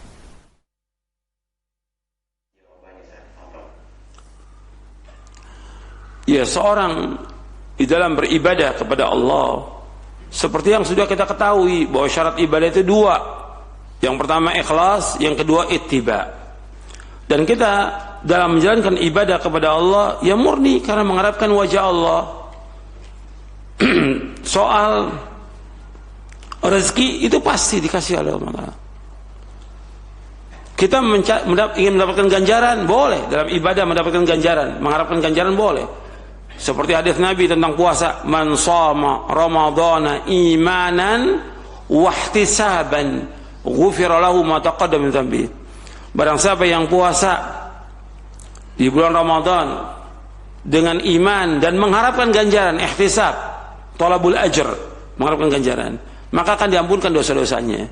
Ya, seorang di dalam beribadah kepada Allah, seperti yang sudah kita ketahui bahwa syarat ibadah itu dua. Yang pertama ikhlas, yang kedua ittiba. Dan kita dalam menjalankan ibadah kepada Allah ya murni karena mengharapkan wajah Allah. Soal rezeki itu pasti dikasih oleh Allah. Kita ingin mendapatkan ganjaran, boleh. Dalam ibadah mendapatkan ganjaran, mengharapkan ganjaran boleh. Seperti hadis Nabi tentang puasa, man shama ramadhana imanan wahtisaban ghufira lahu ma taqaddama min dhanbi. Barang siapa yang puasa di bulan Ramadan dengan iman dan mengharapkan ganjaran, ihtisab, thalabul ajr, mengharapkan ganjaran, maka akan diampunkan dosa-dosanya.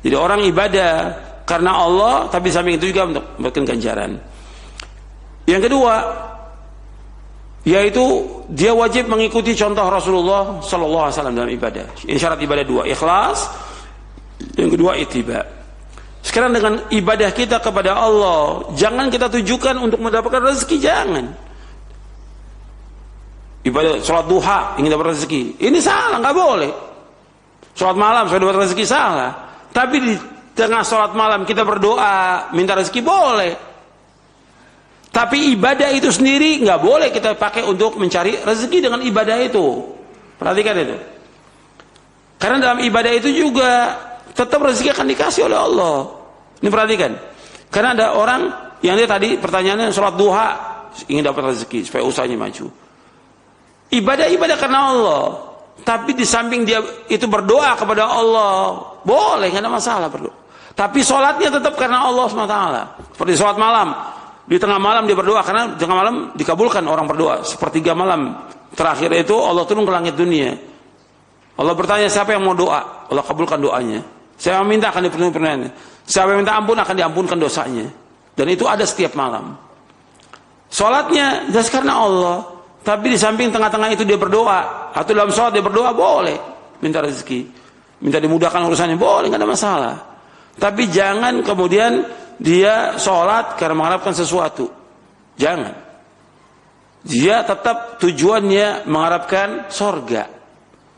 Jadi orang ibadah karena Allah, tapi samping itu juga untuk mendapatkan ganjaran. Yang kedua, yaitu dia wajib mengikuti contoh Rasulullah SAW dalam ibadah. Ini syarat ibadah dua, ikhlas. Yang kedua ittiba. Sekarang dengan ibadah kita kepada Allah, jangan kita tujukan untuk mendapatkan rezeki, jangan. Ibadah sholat duha ingin dapat rezeki, ini salah, nggak boleh. Sholat malam supaya dapat rezeki, salah. Tapi di tengah sholat malam kita berdoa minta rezeki, boleh. Tapi ibadah itu sendiri nggak boleh kita pakai untuk mencari rezeki dengan ibadah itu. Perhatikan itu. Karena dalam ibadah itu juga tetap rezeki akan dikasih oleh Allah. Ini perhatikan. Karena ada orang yang dia tadi pertanyaannya sholat duha ingin dapat rezeki supaya usahanya maju. Ibadah karena Allah. Tapi di samping dia itu berdoa kepada Allah, boleh, nggak ada masalah berdoa. Tapi sholatnya tetap karena Allah SWT. Seperti sholat malam, Di tengah malam dia berdoa, karena di tengah malam dikabulkan orang berdoa. Sepertiga malam terakhir itu Allah turun ke langit dunia. Allah bertanya, siapa yang mau doa? Allah kabulkan doanya. Siapa yang minta akan dipenuhi permintaannya. Siapa yang minta ampun akan diampunkan dosanya. Dan itu ada setiap malam. Sholatnya jelas karena Allah. Tapi di samping tengah-tengah itu dia berdoa, atau dalam sholat dia berdoa, boleh minta rezeki, minta dimudahkan urusannya, boleh, nggak ada masalah. Tapi jangan kemudian dia sholat karena mengharapkan sesuatu. Jangan. Dia tetap tujuannya mengharapkan sorga.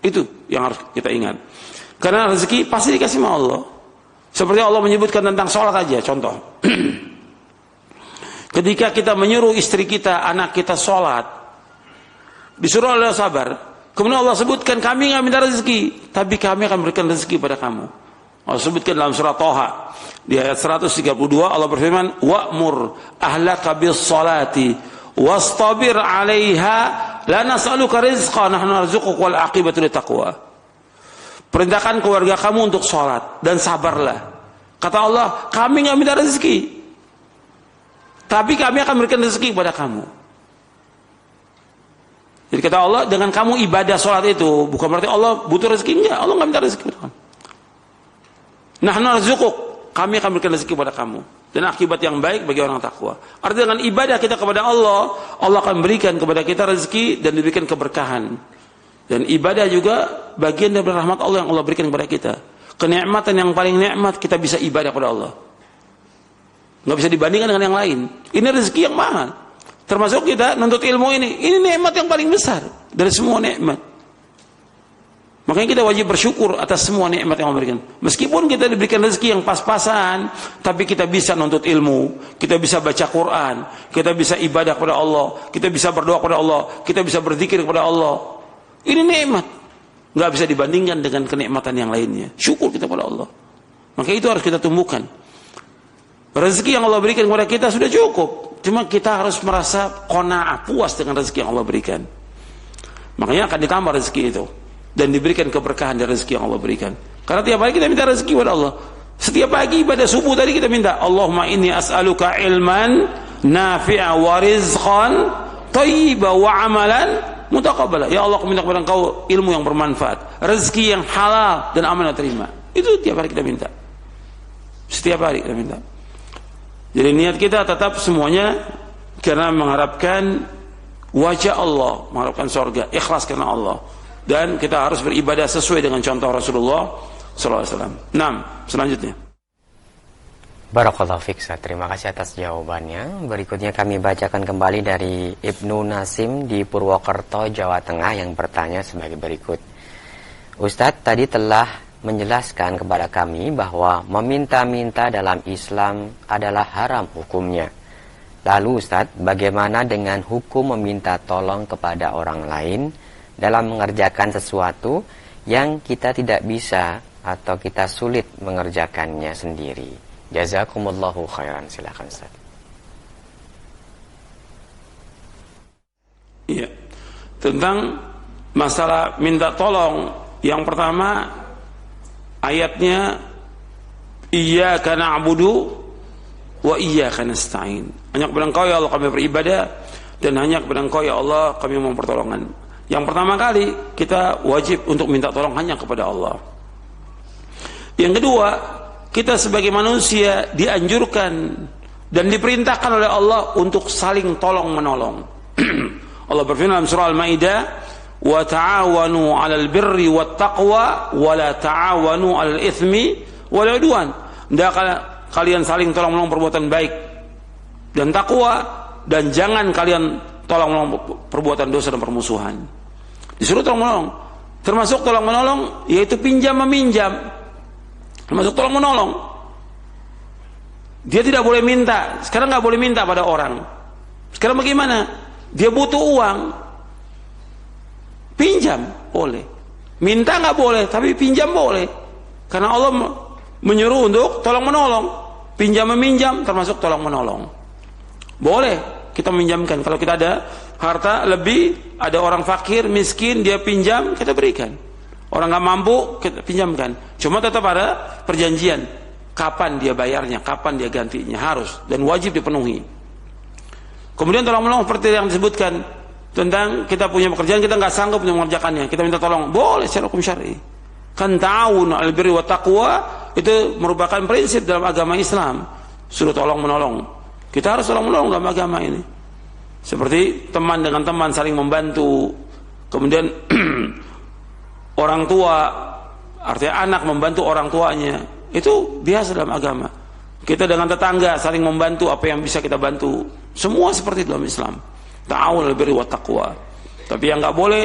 Itu yang harus kita ingat. Karena rezeki pasti dikasih sama Allah. Seperti Allah menyebutkan tentang sholat aja, contoh. Ketika kita menyuruh istri kita, anak kita sholat, disuruh Allah sabar. Kemudian Allah sebutkan, kami nggak minta rezeki, tapi kami akan berikan rezeki pada kamu. Allah sebutkan dalam surah Toha di ayat 132, Allah berfirman, wa'mur ahlaka bis salati wastabir 'alaiha la nas'aluka rizqan nahnu narzuquka wal 'aqibatu littaqwa. Perintahkan keluarga kamu untuk sholat dan sabarlah. Kata Allah, kami nggak minta rezeki, tapi kami akan berikan rezeki kepada kamu. Jadi kata Allah, dengan kamu ibadah sholat itu bukan berarti Allah butuh rezeki, enggak. Allah nggak minta rezeki kepada kamu. Nahnu narzuquk, kami akan berikan rezeki kepada kamu, dan akibat yang baik bagi orang takwa. Artinya dengan ibadah kita kepada Allah, Allah akan berikan kepada kita rezeki dan diberikan keberkahan. Dan ibadah juga bagian dari rahmat Allah yang Allah berikan kepada kita. Kenikmatan yang paling nikmat kita bisa ibadah kepada Allah. Nggak bisa dibandingkan dengan yang lain. Ini rezeki yang mahal. Termasuk kita nuntut ilmu ini nikmat yang paling besar dari semua nikmat. Makanya kita wajib bersyukur atas semua nikmat yang Allah berikan. Meskipun kita diberikan rezeki yang pas-pasan, tapi kita bisa nuntut ilmu, kita bisa baca Quran, kita bisa ibadah kepada Allah, kita bisa berdoa kepada Allah, kita bisa berzikir kepada Allah. Ini nikmat, nggak bisa dibandingkan dengan kenikmatan yang lainnya. Syukur kita kepada Allah. Maka itu harus kita tumbuhkan. Rezeki yang Allah berikan kepada kita sudah cukup. Cuma kita harus merasa qanaah, puas dengan rezeki yang Allah berikan. Makanya akan ditambah rezeki itu. Dan diberikan keberkahan dari rezeki yang Allah berikan. Karena tiap hari kita minta rezeki kepada Allah. Setiap pagi pada subuh tadi kita minta, Allahumma inni as'aluka ilman nafi'a wa rizqan thayyiba wa amalan mutaqabbala. Ya Allah, aku minta kepada Engkau ilmu yang bermanfaat, rezeki yang halal dan amal yang terima. Itu tiap hari kita minta. Setiap hari kita minta. Jadi niat kita tetap semuanya karena mengharapkan wajah Allah, mengharapkan surga, ikhlas karena Allah. Dan kita harus beribadah sesuai dengan contoh Rasulullah SAW. 6. Selanjutnya. Barakallahu fiik, terima kasih atas jawabannya. Berikutnya kami bacakan kembali dari Ibnu Nasim di Purwokerto, Jawa Tengah, yang bertanya sebagai berikut. Ustadz tadi telah menjelaskan kepada kami bahwa meminta-minta dalam Islam adalah haram hukumnya. Lalu Ustadz, bagaimana dengan hukum meminta tolong kepada orang lain dalam mengerjakan sesuatu yang kita tidak bisa atau kita sulit mengerjakannya sendiri? Jazakumullahu khairan. Silakan Ustaz. Iya. Tentang masalah minta tolong, yang pertama ayatnya iyyaka na'budu wa iyyaka nasta'in. Hanya kepada Engkau ya Allah kami beribadah, dan hanya kepada Engkau ya Allah kami mohon pertolongan. Yang pertama kali kita wajib untuk minta tolong hanya kepada Allah. Yang kedua, kita sebagai manusia dianjurkan dan diperintahkan oleh Allah untuk saling tolong menolong. Allah berfirman dalam surah Al-Maidah, wa ta'awanu 'alal birri wat taqwa wa la ta'awanu 'alal itsmi wal 'udwan. Hendaklah kalian saling tolong menolong perbuatan baik dan takwa, dan jangan kalian tolong menolong perbuatan dosa dan permusuhan. Disuruh tolong menolong. Termasuk tolong menolong yaitu pinjam meminjam. Termasuk tolong menolong. Dia tidak boleh minta. Sekarang nggak boleh minta pada orang. Sekarang bagaimana? Dia butuh uang, pinjam boleh. Minta nggak boleh, tapi pinjam boleh. Karena Allah menyuruh untuk tolong menolong. Pinjam meminjam termasuk tolong menolong. Boleh kita meminjamkan. Kalau kita ada harta lebih, ada orang fakir, miskin, dia pinjam, kita berikan. Orang nggak mampu, kita pinjamkan. Cuma tetap ada perjanjian. Kapan dia bayarnya, kapan dia gantinya, harus dan wajib dipenuhi. Kemudian tolong-menolong seperti yang disebutkan tentang kita punya pekerjaan, kita nggak sanggup untuk mengerjakannya, kita minta tolong, boleh secara hukum syar'i. Kan ta'awun 'alal birri wat taqwa itu merupakan prinsip dalam agama Islam. Suruh tolong-menolong. Kita harus tolong-menolong dalam agama ini. Seperti teman dengan teman saling membantu. Kemudian orang tua, artinya anak membantu orang tuanya. Itu biasa dalam agama. Kita dengan tetangga saling membantu apa yang bisa kita bantu. Semua seperti dalam Islam. Ta'awun 'alal birri wat taqwa. Tapi yang enggak boleh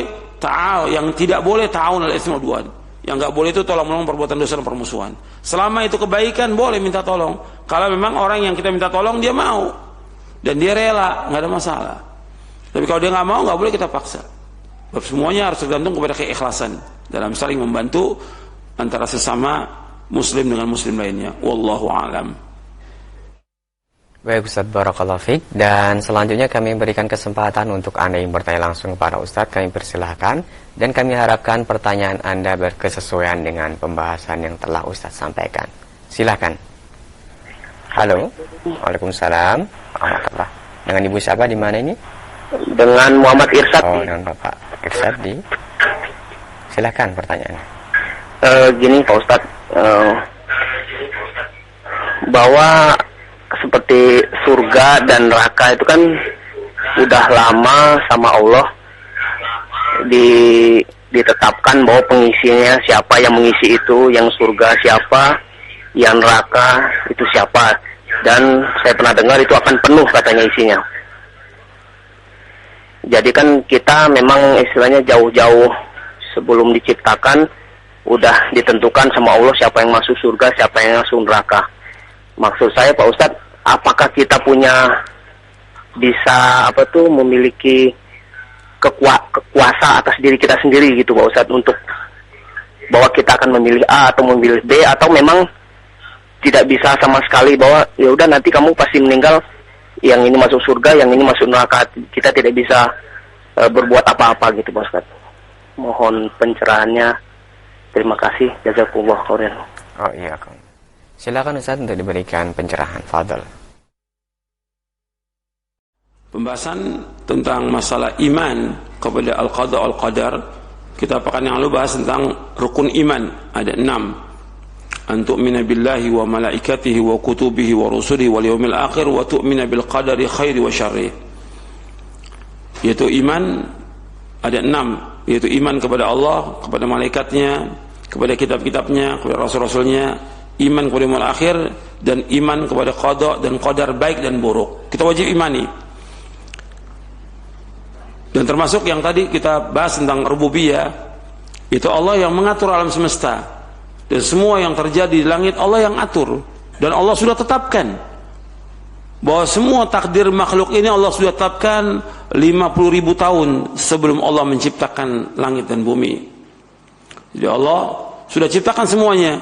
yang tidak boleh ta'awun 'alal itsmi wal 'udwan. Yang enggak boleh itu tolong-menolong perbuatan dosa dan permusuhan. Selama itu kebaikan boleh minta tolong. Kalau memang orang yang kita minta tolong dia mau dan dia rela, enggak ada masalah. Tapi kalau dia enggak mau, enggak boleh kita paksa. Semuanya harus tergantung kepada keikhlasan dalam saling membantu antara sesama muslim dengan muslim lainnya. Wallahu a'lam. Baik Ustaz, barakallahu fiik. Dan selanjutnya kami berikan kesempatan untuk Anda yang bertanya langsung kepada Ustaz. Kami persilahkan dan kami harapkan pertanyaan Anda berkesesuaian dengan pembahasan yang telah Ustaz sampaikan. Silakan. Halo. Waalaikumsalam. Alhamdulillah. Dengan Ibu siapa di mana ini? Dengan Muhammad Irsyad. Oh, dengan Bapak Irsyad di. Silakan pertanyaannya. Gini Pak Ustadz, bahwa seperti surga dan neraka itu kan udah lama sama Allah ditetapkan bahwa pengisinya siapa, yang mengisi itu, yang surga siapa, yang neraka itu siapa. Dan saya pernah dengar itu akan penuh katanya isinya. Jadi kan kita memang istilahnya jauh-jauh sebelum diciptakan udah ditentukan sama Allah siapa yang masuk surga, siapa yang masuk neraka. Maksud saya Pak Ustadz, apakah kita bisa memiliki kekuasa atas diri kita sendiri gitu Pak Ustadz, untuk bahwa kita akan memilih A atau memilih B, atau memang tidak bisa sama sekali bahwa ya udah nanti kamu pasti meninggal, yang ini masuk surga, yang ini masuk neraka, kita tidak bisa berbuat apa-apa gitu Pak Ustadz. Mohon pencerahannya. Terima kasih. Jazakumullah khairan. Oh iya, silakan Ustaz untuk diberikan pencerahan. Fadhal. Pembahasan tentang masalah iman kepada al-qada wal-qadar, kita pekan yang lalu bahas tentang rukun iman, ada 6. An tu'mina billahi wa malaikatihi wa kutubihi wa rusulihi wal yawmil akhir wa tu'mina bil qadari khairi wa syarri. Yaitu iman ada 6, yaitu iman kepada Allah, kepada malaikatnya, kepada kitab-kitabnya, kepada rasul-rasulnya, iman kepada yaumil akhir, dan iman kepada qada dan qadar baik dan buruk. Kita wajib imani. Dan termasuk yang tadi kita bahas tentang rububiyah, itu Allah yang mengatur alam semesta, dan semua yang terjadi di langit Allah yang atur, dan Allah sudah tetapkan bahwa semua takdir makhluk ini Allah sudah tetapkan 50.000 tahun sebelum Allah menciptakan langit dan bumi. Jadi Allah sudah ciptakan semuanya.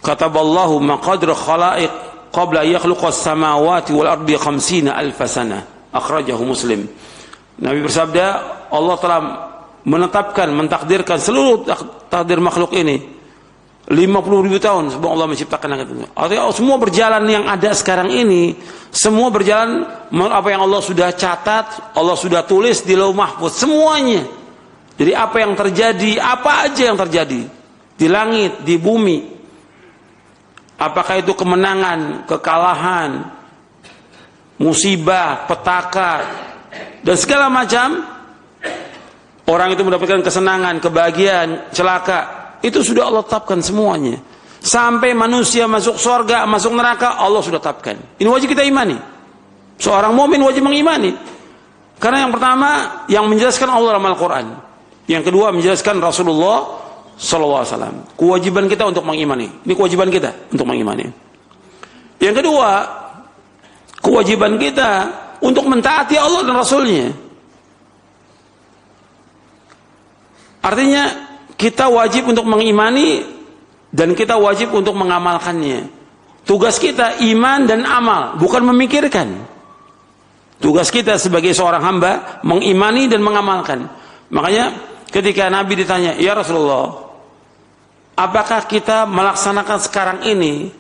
Kataballahu maqadir khalaiq qabla yakhluqas samawati wal ardi 50,000 sana. Akhrajahu Muslim. Nabi bersabda, Allah telah menetapkan, mentakdirkan seluruh takdir makhluk ini 50.000 tahun sebelum Allah menciptakan langit itu. Artinya semua berjalan yang ada sekarang ini, semua berjalan apa yang Allah sudah catat, Allah sudah tulis di Lauh Mahfuz semuanya. Jadi apa yang terjadi, apa aja yang terjadi di langit, di bumi, apakah itu kemenangan, kekalahan, musibah, petaka, dan segala macam, orang itu mendapatkan kesenangan, kebahagiaan, celaka, itu sudah Allah tetapkan semuanya. Sampai manusia masuk surga, masuk neraka, Allah sudah tetapkan. Ini wajib kita imani. Seorang mukmin wajib mengimani. Karena yang pertama, yang menjelaskan Allah dalam Al-Quran. Yang kedua, menjelaskan Rasulullah SAW. Kewajiban kita untuk mengimani. Ini kewajiban kita untuk mengimani. Yang kedua, kewajiban kita untuk mentaati Allah dan Rasulnya. Artinya, kita wajib untuk mengimani dan kita wajib untuk mengamalkannya. Tugas kita iman dan amal, bukan memikirkan. Tugas kita sebagai seorang hamba mengimani dan mengamalkan. Makanya ketika Nabi ditanya, "Ya Rasulullah, apakah kita melaksanakan sekarang ini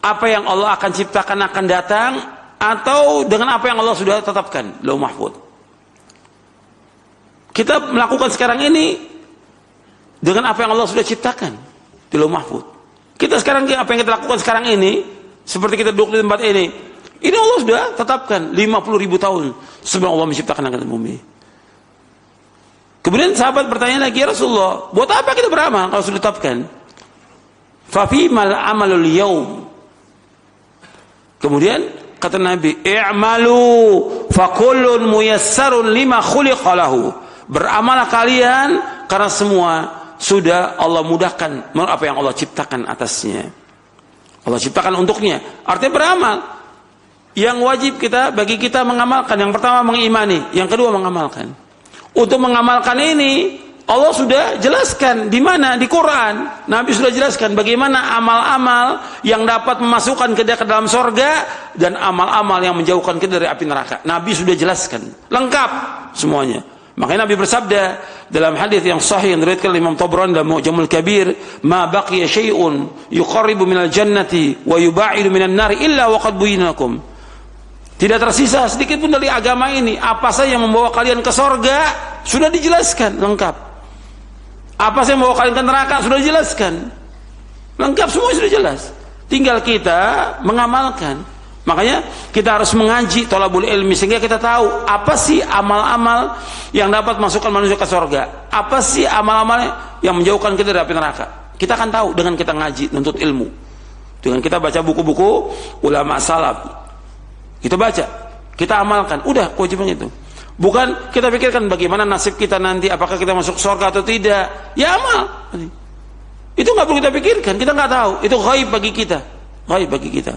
apa yang Allah akan ciptakan akan datang, atau dengan apa yang Allah sudah tetapkan, Lauh Mahfuz. Kita melakukan sekarang ini dengan apa yang Allah sudah ciptakan di Lauh Mahfuz. Kita sekarang, apa yang kita lakukan sekarang ini, seperti kita duduk di tempat ini Allah sudah tetapkan 50.000 tahun sebelum Allah menciptakan langit dan bumi. Kemudian sahabat bertanya lagi, ya Rasulullah, buat apa kita beramal kalau sudah ditetapkan? Fafimal amalul yaum. Kemudian kata Nabi, i'malu fakullun muyassarun lima khuliqa lahu. Beramal kalian karena semua sudah Allah mudahkan apa yang Allah ciptakan atasnya. Allah ciptakan untuknya. Artinya beramal. Yang wajib bagi kita mengamalkan. Yang pertama mengimani, yang kedua mengamalkan. Untuk mengamalkan ini Allah sudah jelaskan di mana, di Quran. Nabi sudah jelaskan bagaimana amal-amal yang dapat memasukkan kita ke dalam sorga dan amal-amal yang menjauhkan kita dari api neraka. Nabi sudah jelaskan lengkap semuanya. Makanya Nabi bersabda dalam hadis yang sahih yang diriwayatkan oleh Imam Tabrani dalam Mu'jamul Kabir, "Ma baqiya syai'un yuqarribu minal jannati wa yubaidu minan nari illa waqad buyyinakum." Tidak tersisa sedikit pun dari agama ini. Apa saja yang membawa kalian ke sorga sudah dijelaskan lengkap. Apa saja yang membawa kalian ke neraka sudah dijelaskan lengkap, semua sudah jelas. Tinggal kita mengamalkan. Makanya kita harus mengaji thalabul ilmi sehingga kita tahu apa sih amal-amal yang dapat masukkan manusia ke surga. Apa sih amal-amal yang menjauhkan kita dari api neraka. Kita akan tahu dengan kita ngaji, nuntut ilmu. Dengan kita baca buku-buku ulama salaf. Kita baca, kita amalkan. Udah kewajibannya itu. Bukan kita pikirkan bagaimana nasib kita nanti, apakah kita masuk surga atau tidak. Ya amal. Itu nggak perlu kita pikirkan, kita nggak tahu. Itu ghaib bagi kita. Ghaib bagi kita.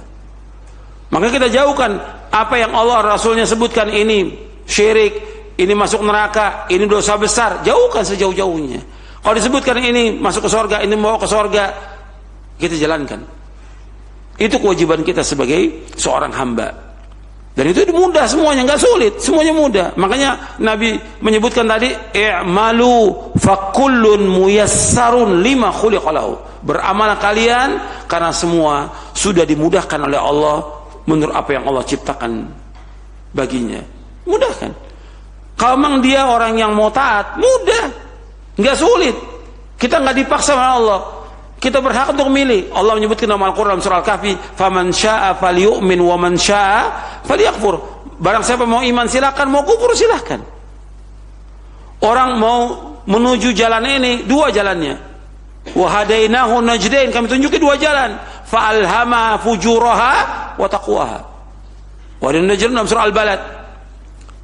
Maka kita jauhkan apa yang Allah Rasulnya sebutkan, ini syirik, ini masuk neraka, ini dosa besar, jauhkan sejauh-jauhnya. Kalau disebutkan ini masuk ke surga, ini membawa ke surga, kita jalankan. Itu kewajiban kita sebagai seorang hamba. Dan itu mudah semuanya, nggak sulit, semuanya mudah. Makanya Nabi menyebutkan tadi, i'malu fakullun muyassarun lima khuliqa lahu. Beramal kalian karena semua sudah dimudahkan oleh Allah menurut apa yang Allah ciptakan baginya. Mudah kan? Kalau memang dia orang yang mau taat, mudah, nggak sulit. Kita nggak dipaksa oleh Allah. Kita berhak untuk memilih. Allah menyebutkan dalam Al-Quran surah Al-Kahfi, "Faman syaa'a falyu'min wa man syaa'a falyakfur." Barang siapa mau iman silakan, mau kufur silakan. Orang mau menuju jalan ini, dua jalannya. Wa hadainahu najdain, kami tunjuki dua jalan. Fa alhama fujuraha wa taqwaha. Wa najdain dalam surah Al-Balad.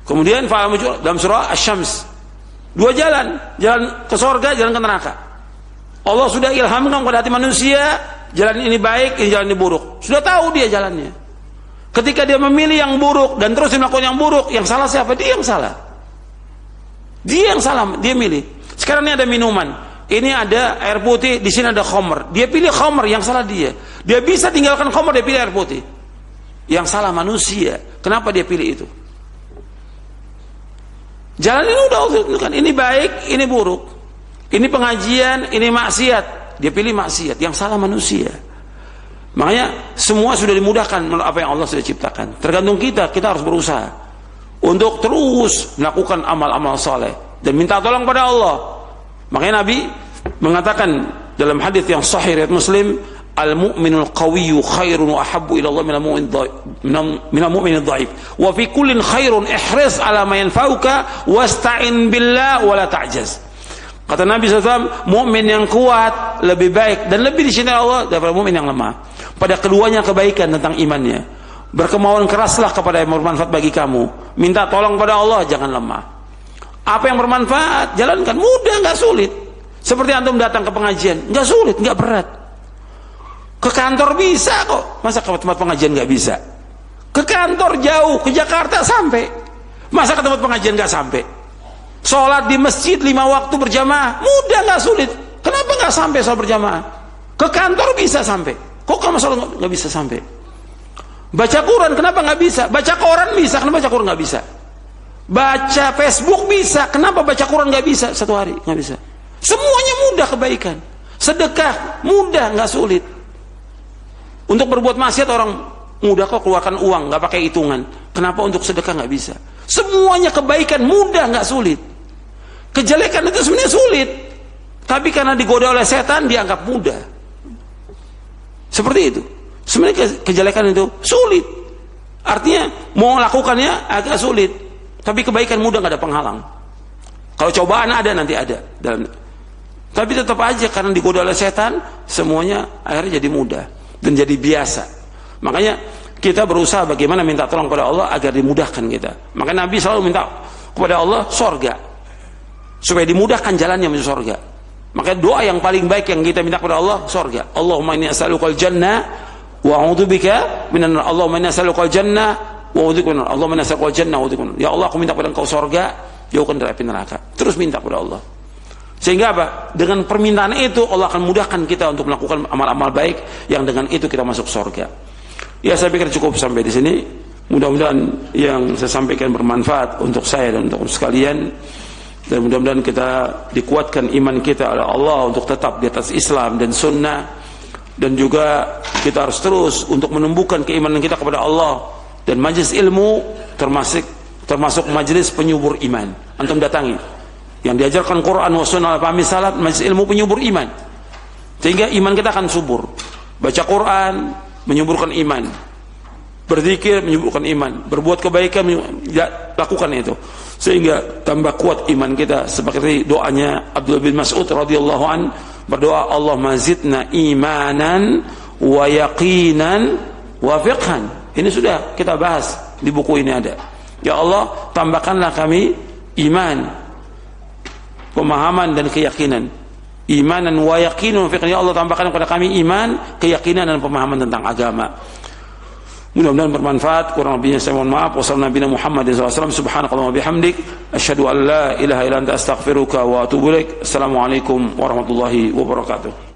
Kemudian fa alhama dalam surah Asy-Syams. Dua jalan, jalan ke surga, jalan ke neraka. Allah sudah ilhamkan kepada hati manusia, jalan ini baik, ini jalan ini buruk. Sudah tahu dia jalannya. Ketika dia memilih yang buruk dan terus melakukan yang buruk, yang salah siapa? Dia yang salah. Dia yang salah, dia milih. Sekarang ini ada minuman, ini ada air putih, di sini ada khamr. Dia pilih khamr, yang salah dia. Dia bisa tinggalkan khamr, dia pilih air putih. Yang salah manusia. Kenapa dia pilih itu? Jalan ini udah tentukan, ini baik, ini buruk. Ini pengajian, ini maksiat. Dia pilih maksiat, yang salah manusia. Makanya semua sudah dimudahkan menurut apa yang Allah sudah ciptakan. Tergantung kita, kita harus berusaha untuk terus melakukan amal-amal soleh dan minta tolong pada Allah. Makanya Nabi mengatakan dalam hadis yang sahih riwayat Muslim, "Al-mu'minul qawiyyu khairun wa ahabbu ila Allah minal mu'minid dha'if. Wa fi kullin khairun ihris ala ma yanfa'uka wasta'in billah wa la ta'jaz." Kata Nabi SAW, mukmin yang kuat lebih baik dan lebih dicintai Allah daripada mukmin yang lemah. Pada keduanya kebaikan tentang imannya. Berkemauan keraslah kepada yang bermanfaat bagi kamu. Minta tolong pada Allah, jangan lemah. Apa yang bermanfaat, jalankan. Mudah, nggak sulit. Seperti antum datang ke pengajian, nggak sulit, nggak berat. Ke kantor bisa kok. Masa ke tempat pengajian nggak bisa? Ke kantor jauh, ke Jakarta sampai. Masa ke tempat pengajian nggak sampai? Sholat di masjid 5 waktu berjamaah, mudah, nggak sulit. Kenapa nggak sampai sholat berjamaah? Ke kantor bisa sampai. Kok kalau sholat nggak bisa sampai? Baca Quran kenapa nggak bisa? Baca Quran bisa, kenapa baca Quran nggak bisa? Baca Facebook bisa, kenapa baca Quran nggak bisa satu hari? Nggak bisa. Semuanya mudah kebaikan. Sedekah mudah, nggak sulit. Untuk berbuat maksiat orang Mudah kok keluarkan uang, nggak pakai hitungan. Kenapa untuk sedekah nggak bisa? Semuanya kebaikan mudah, nggak sulit. Kejelekan itu sebenarnya sulit, tapi karena digoda oleh setan dianggap mudah. Seperti itu. Sebenarnya kejelekan itu sulit. Artinya mau melakukannya agak sulit, tapi kebaikan mudah, nggak ada penghalang. Kalau cobaan ada, nanti ada dalam. Tapi tetap aja karena digoda oleh setan, semuanya akhirnya jadi mudah dan jadi biasa. Makanya kita berusaha bagaimana minta tolong kepada Allah agar dimudahkan kita. Maka Nabi selalu minta kepada Allah sorga, supaya dimudahkan jalannya menuju sorga. Maka doa yang paling baik yang kita minta kepada Allah sorga. Allahumma inni as'alukal jannah wa a'udzubika minan nar. Allahumma inni as'alukal jannah wa a'udzubika minan nar. Allahumma inni as'alukal jannah wa a'udzubika minan nar. Ya Allah, aku minta kepada Engkau sorga, jauhkan dari api neraka. Terus minta kepada Allah. Sehingga apa? Dengan permintaan itu Allah akan mudahkan kita untuk melakukan amal-amal baik yang dengan itu kita masuk surga. Ya, saya pikir cukup sampai di sini. Mudah-mudahan yang saya sampaikan bermanfaat untuk saya dan untuk sekalian. Dan mudah-mudahan kita dikuatkan iman kita oleh Allah untuk tetap di atas Islam dan sunnah. Dan juga kita harus terus untuk menumbuhkan keimanan kita kepada Allah. Dan majelis ilmu termasuk majelis penyubur iman. Antum datangi. Yang diajarkan Quran wa sunnah pahami salaf, majelis ilmu penyubur iman. Sehingga iman kita akan subur. Baca Quran menyuburkan iman. Berzikir menyuburkan iman. Berbuat kebaikan lakukan itu. Sehingga tambah kuat iman kita, seperti doanya Abdullah bin Mas'ud radhiyallahu an berdoa, Allahumma zidna imanan wa yaqinan wa fiqhan. Ini sudah kita bahas di buku ini ada. Ya Allah, tambahkanlah kami iman, pemahaman dan keyakinan. Imanan wa yaqinun fiqhan. Ya Allah, tambahkan kepada kami iman, keyakinan dan pemahaman tentang agama. Mudah-mudahan bermanfaat. Kurang lebihnya saya mohon maaf. Wassalamualaikum warahmatullahi wabarakatuh. Subhanakallahumma bihamdik asyhadu an la ilaha illa anta astaghfiruka wa atubu ilaik. Assalamualaikum warahmatullahi wabarakatuh.